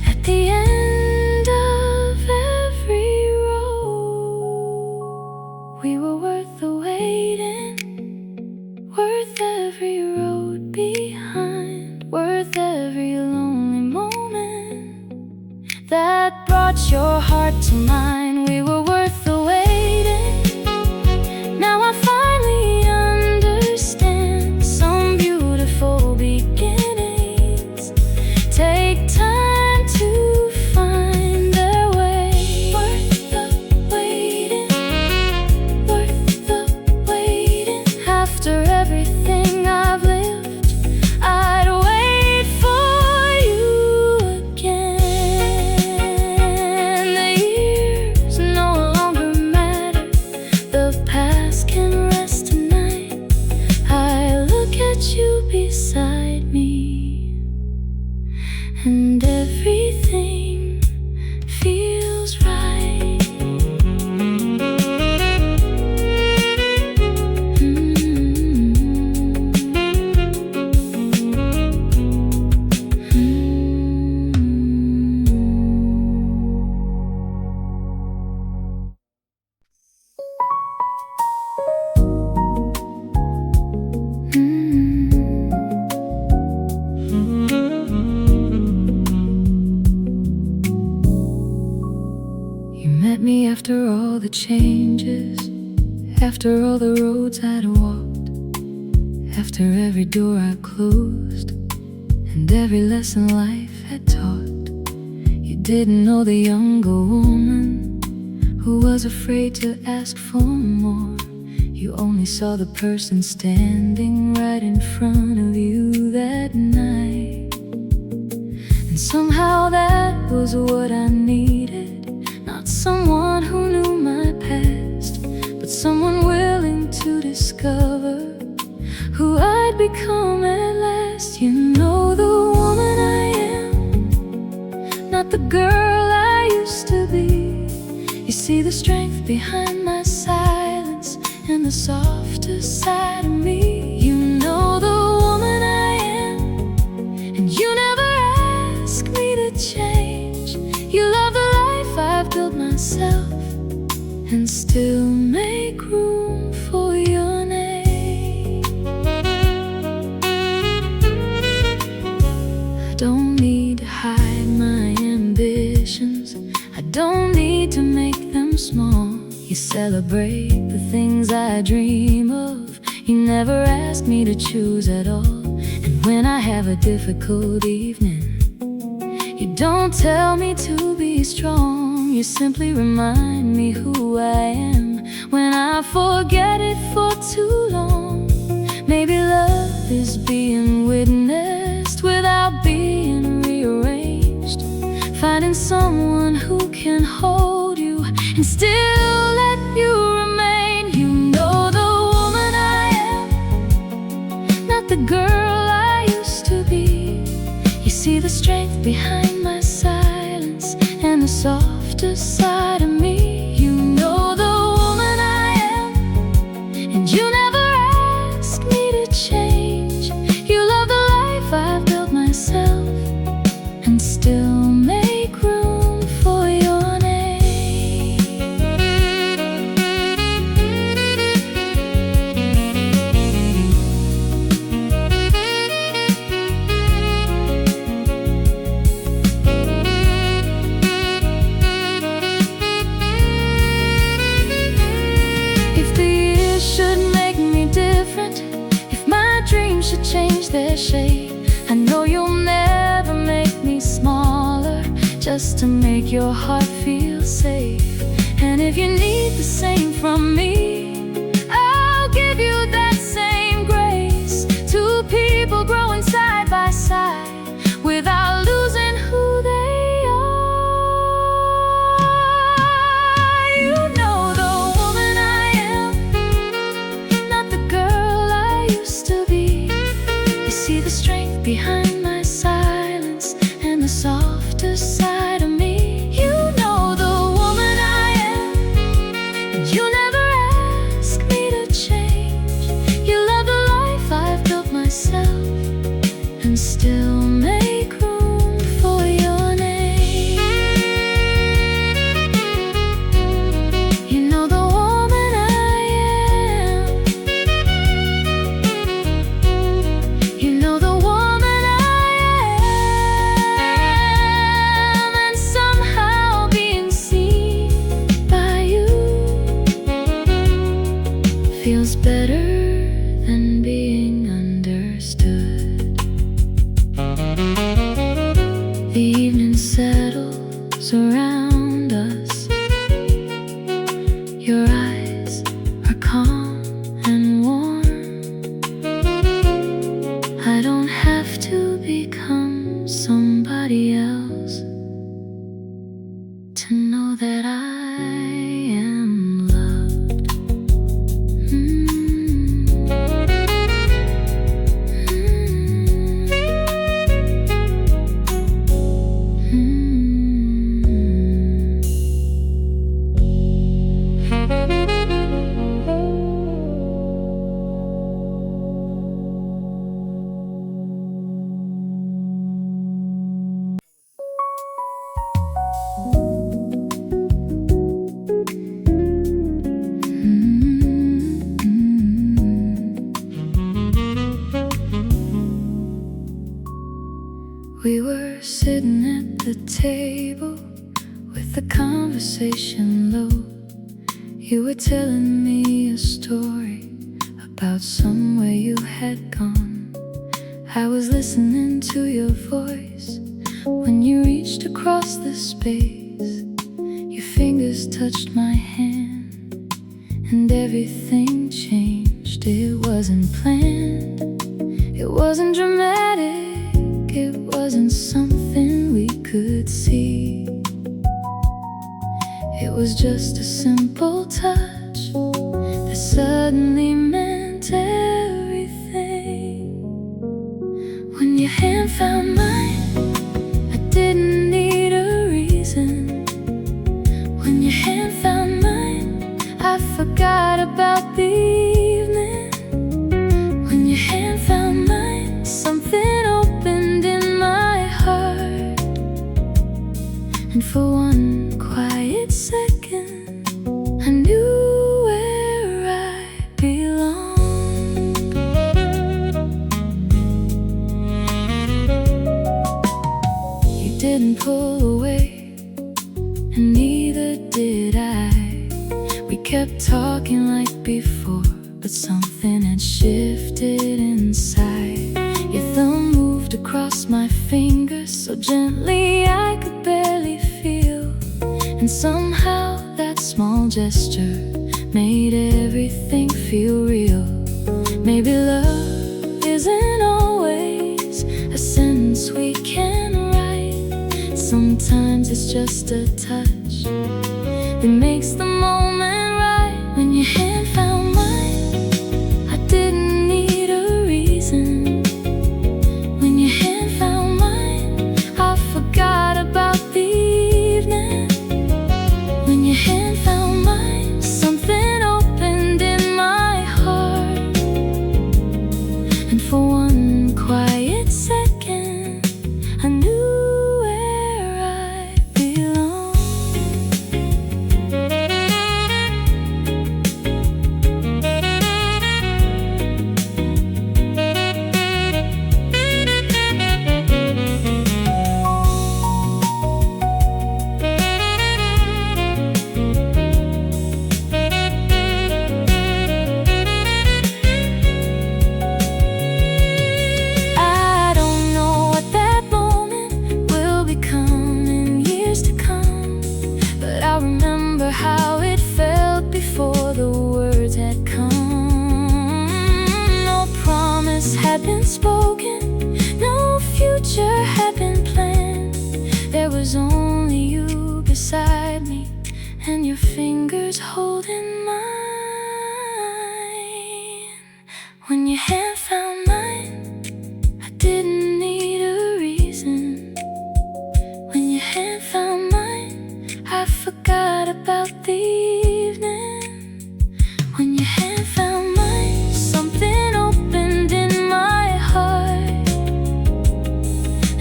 at the end of every road. We were worth the waiting, worth every road behind, worth every lonely moment that brought your heart to mine. We were worth the waiting. Now I finally understand, some beautiful beginnings take time to find their way. Worth the waiting, worth the waiting. After everything I've lived, I'd wait for you again. The years no longer matter, the past can rest tonight. I look at you beside me, and everything feels right. You met me after all the changes, after all the roads I'd walked, after every door I closed, and every lesson life had taught. You didn't know the younger woman who was afraid to ask for more. You only saw the person standing right in front of you that night. And somehow that was what I needed. Not someone who knew my past, but someone willing to discover who I'd become at last. You know the woman I am, not the girl I used to be. You see the strength behind my silence and the softer side of me. You know the woman I am, and you never ask me to change. You love the life I've built myself, and still make room for your name. I don't need to hide my ambitions, I don't need to make them small. You celebrate the things I dream of, you never ask me to choose at all. And when I have a difficult evening, you don't tell me to be me strong. You simply remind me who I am when I forget it for too long. Maybe love is being witnessed without being rearranged, finding someone who can hold you and still let you remain. You know the woman I am, not the girl I used to be. You see the strength behind my silence and the softer side of me. You know the woman I am, and you never asked me to change. You love the life I've built myself and still make room for your name. If the years should make me different, if my dreams should change their shape, I know you'll never make me smaller, just to make your heart feel safe. And if you need the same from me, I'll give you that same grace. Two people growing side by side without losing who they are. You know the woman I am, not the girl I used to be. You see the strength behind my silence and the softer side of me. You know the woman I am, and you never ask me to change. You love the life I've built myself and still make room for your name. You know the woman I am. You know the woman I am, and somehow being seen by you feels better than being understood. The evening settles around us. Your eyes are calm and warm. I don't have to become somebody else to know that I am loved. We were sitting at the table with the conversation low. You were telling me a story about somewhere you had gone. I was listening to your voice when you reached across the space. Your fingers touched my hand and everything changed. It wasn't planned, it wasn't dramatic, it wasn't something we could see. It was just a simple touch that suddenly meant everything. When your hand found mine, I didn't need a reason. When your hand found mine, I forgot about the evening. When your hand found mine, something opened in my heart. And for one quiet second, I knew where I belonged. You didn't pull away, and neither did I. We kept talking like before, but something had shifted inside. Your thumb moved across my fingers so gently I could barely feel. And somehow that small gesture made everything feel real. Maybe love isn't always a sentence we can write. Sometimes it's just a touch that makes the moment right. When your hand found mine, I didn't need a reason. When your hand found mine, I forgot about the evening. When your hand found mine, something opened in my heart. And for one quiet second, I knew where I belonged. I don't know what that moment will become in years to come, but I remember how it felt before the words had come. No promise had been spoken, no future had been planned. There was only you beside me, and your fingers holding mine. When your hand found mine, I didn't need a reason. When your hand found mine, I forgot about the evening. When your hand found mine, something opened in my heart.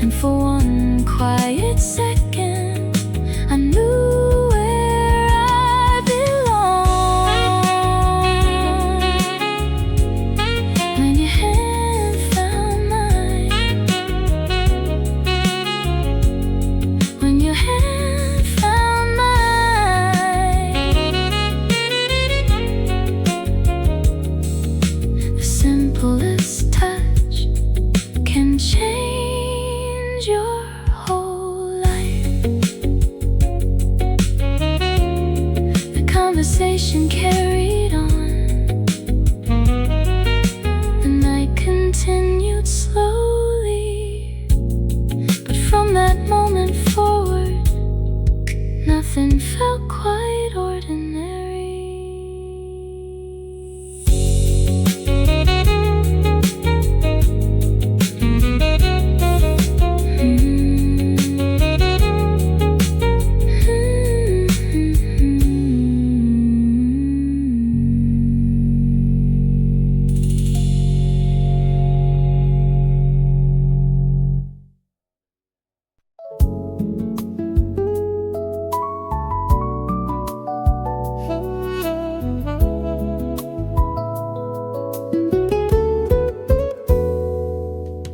And for one quiet second, I knew where I belonged. When your hand found mine, when your hand found mine, the simplest touch can change your whole life. The conversation carried on. The night continued slowly, but from that moment forward, nothing felt quite ordinary.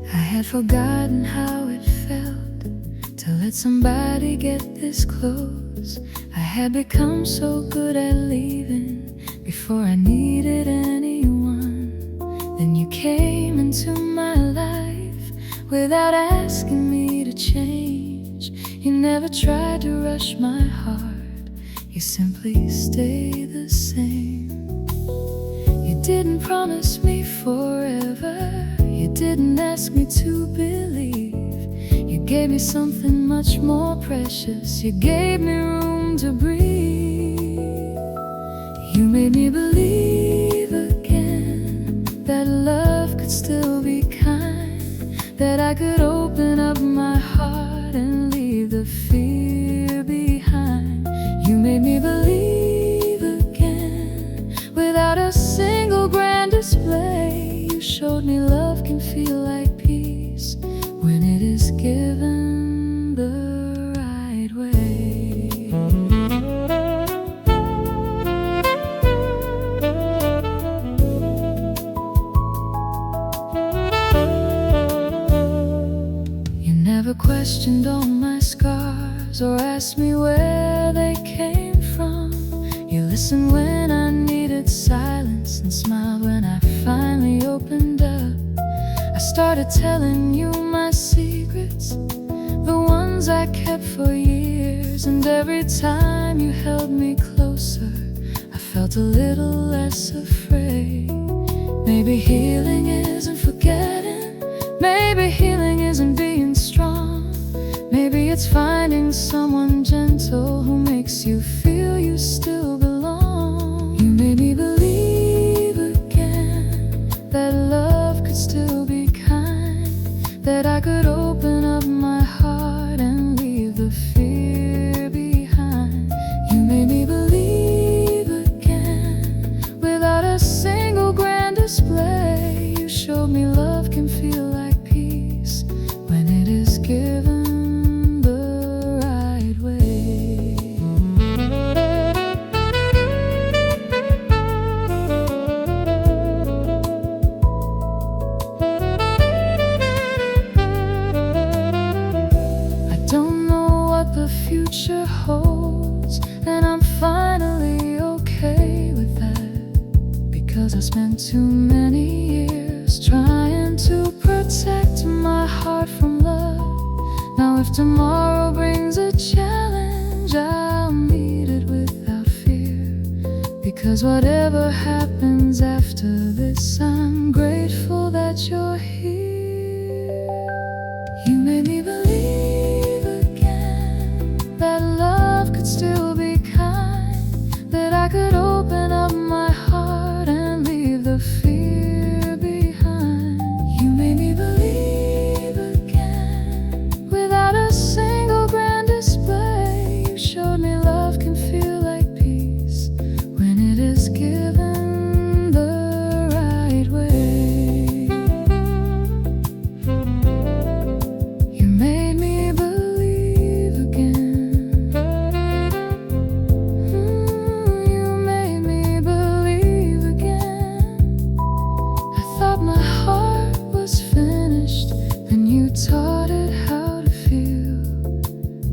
I had forgotten how it felt to let somebody get this close. I had become so good at leaving before I needed anyone. Then you came into my life without asking me to change. You never tried to rush my heart, you simply stayed the same. You didn't promise me forever, you didn't ask me to believe. You gave me something much more precious, you gave me room to breathe. You made me believe again that love could still be kind, that I could open up my heart and leave the fear behind. You made me believe again without a single grand display. You showed me love can feel like peace when it is given the right way. You never questioned all my scars or asked me where they came from. You listened when I needed silence and smiled when I finally opened up. I started telling you my secrets, the ones I kept for years. years, and every time you held me closer, I felt a little less afraid. Maybe healing isn't forgetting, maybe healing isn't being strong. Maybe it's finding someone gentle who makes you feel you still belong. You made me believe again that love could still be kind, that I could open up my heart and leave the fear behind. You made me believe again without a single grand display. You showed me love can feel like peace when it is given the right way. I don't know what the future holds, and I'm finally okay with that, because I spent too many years trying to protect my heart from love. Now if tomorrow brings a challenge, I'll meet it without fear, because whatever happens after this, I'm grateful that you're here. You made me believe again that love could still be kind, that I could open up my heart and leave the fear behind. You made me believe again without a single grand display. You showed me love can feel like peace when it is given the right way. You made me believe again. You made me believe again. I thought my heart was finished, then you taught it how to feel.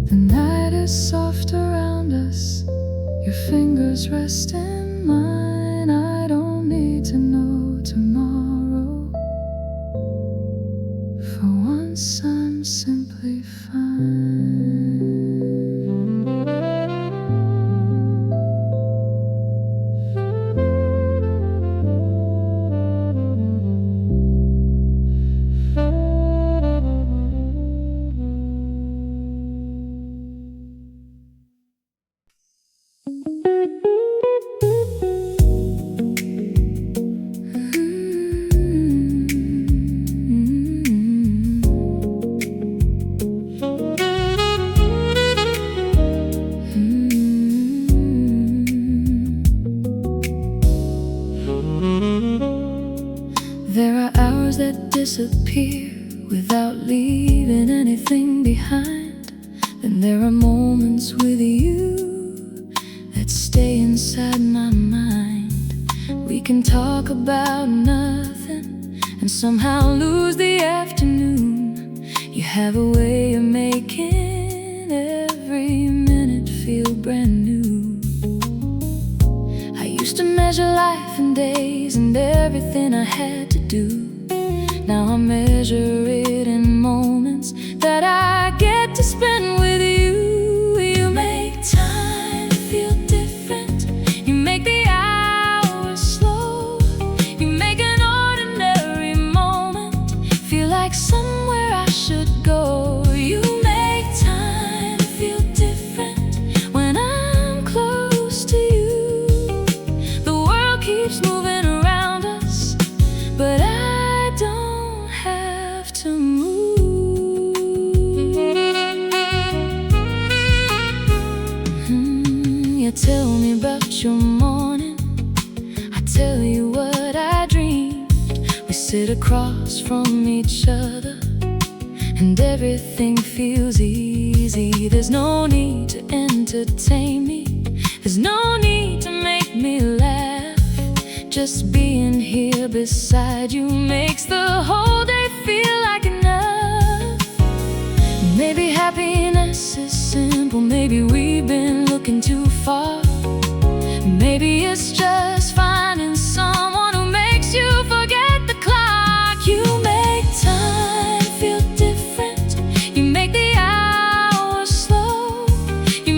The night is soft around us, your fingers rest in mine. I don't need to know tomorrow. For once I'm simply fine. There are hours that disappear without leaving anything behind. Then there are moments with you that stay inside my mind. We can talk about nothing and somehow lose the afternoon. You have a way of making every minute feel brand new. I used to measure life in days and everything I had to do. Now I measure it in moments that I get to spend with you. You make time feel different. You make the hours slow. You make an ordinary moment feel like somewhere I should go. You make time feel different when I'm close to you. The world keeps moving around us, but I don't have to move. You tell me about your morning, I tell you what I dreamed. We sit across from each other and everything feels easy. There's no need to entertain me, there's no need to make me laugh. Just being here beside you makes the whole day feel like enough. Maybe happiness is simple, maybe we've been looking too far. Maybe it's just finding someone who makes you forget the clock. You make time feel different. You make the hours slow. You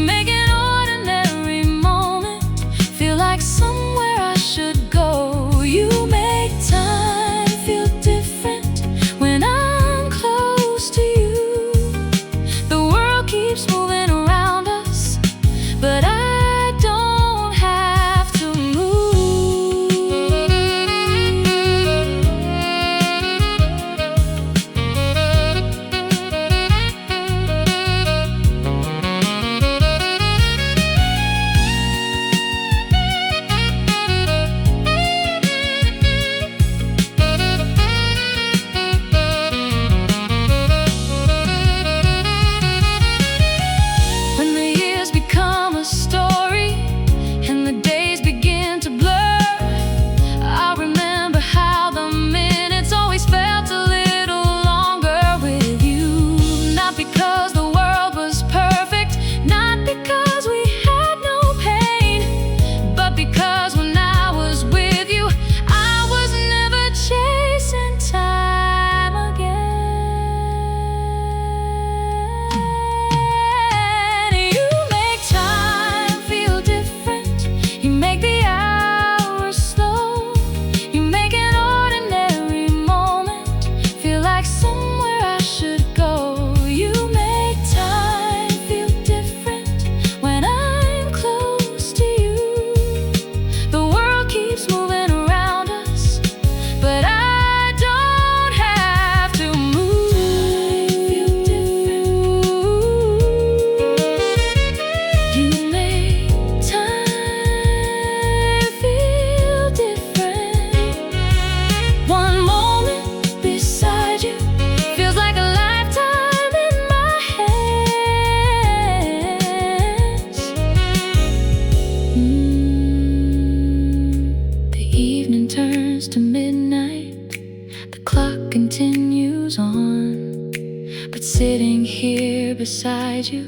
beside you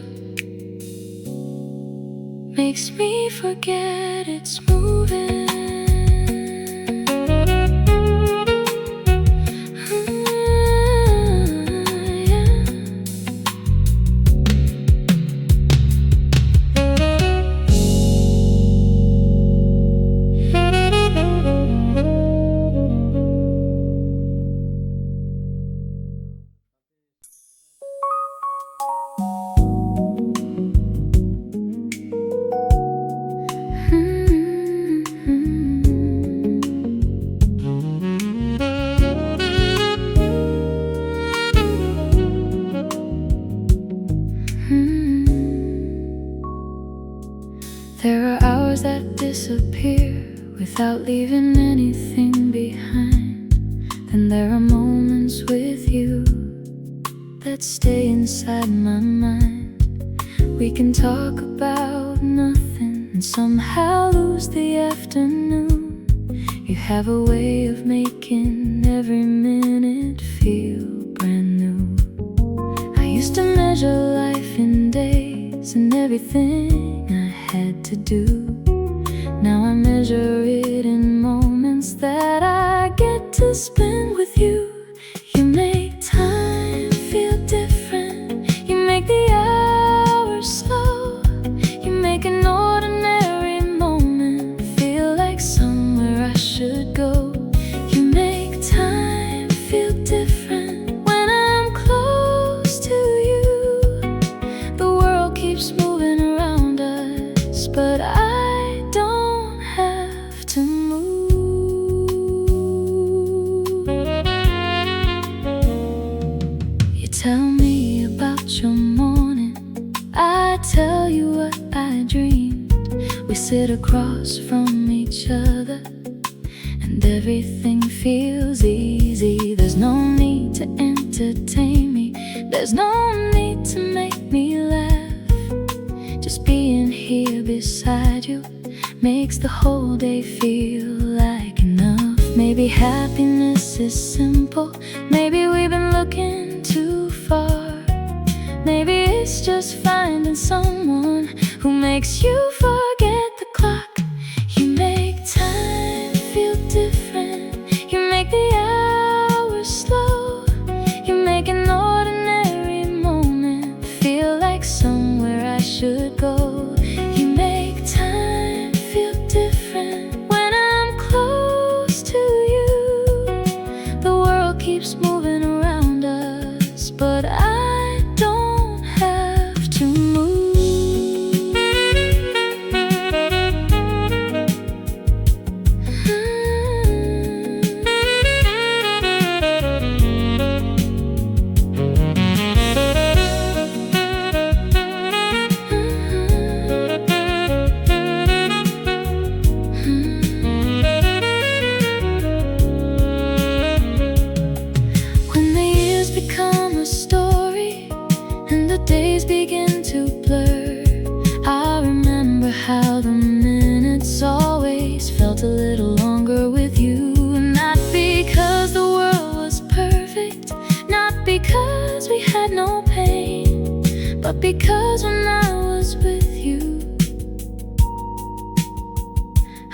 makes me forget it's moving. There are hours that disappear without leaving anything behind. Then there are moments with you that stay inside my mind. We can talk about nothing and somehow lose the afternoon. You have a way of making every minute feel brand new. I used to measure life in days and everything I had to do. Now I measure it in moments that I get to spend with you. You make time feel different. You make the hours slow. You make an ordinary moment feel like somewhere I should go. You make time feel different when I'm close to you. The world keeps moving around us, but I don't have to move. You tell me about your morning, I tell you what I dreamed. We sit across from each other and everything feels easy. There's no need to entertain me. There's no need to make me laugh. Just being here beside you makes the whole day feel like enough. Maybe happiness is simple. Maybe we've been looking too far. Maybe it's just finding someone who makes you forget the clock. You make time feel different. You make the hours slow. You make an ordinary moment feel like somewhere I should go. You make time feel different when I'm close to you. The world keeps moving around us, but I don't have to move. When the years become a story and the days begin to blur, I remember how the minutes always felt a little longer with you. Not because the world was perfect, not because we had no pain, but because when I was with you,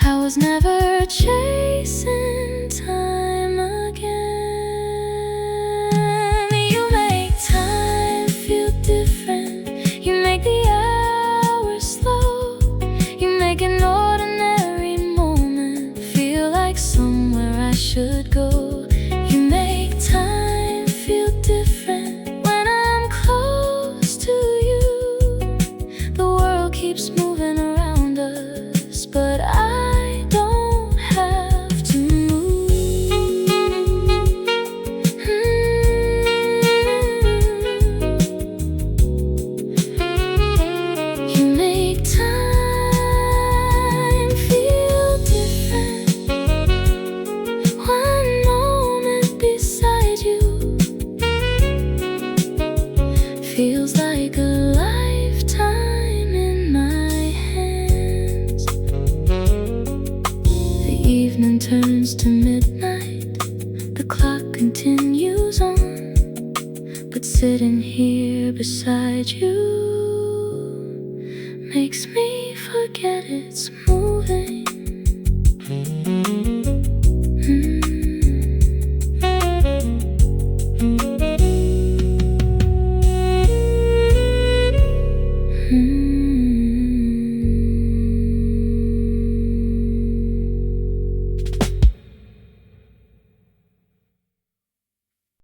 I was never chasing time again. You make time feel different. You make the hours slow. You make an ordinary moment feel like somewhere I should go. You make time feel different when I'm close to you. The world keeps moving around us, but I don't have to move. You make time feel different. One moment beside you feels like a lifetime in my hands. The evening turns to midnight. The clock continues on, but sitting here beside you makes me forget it's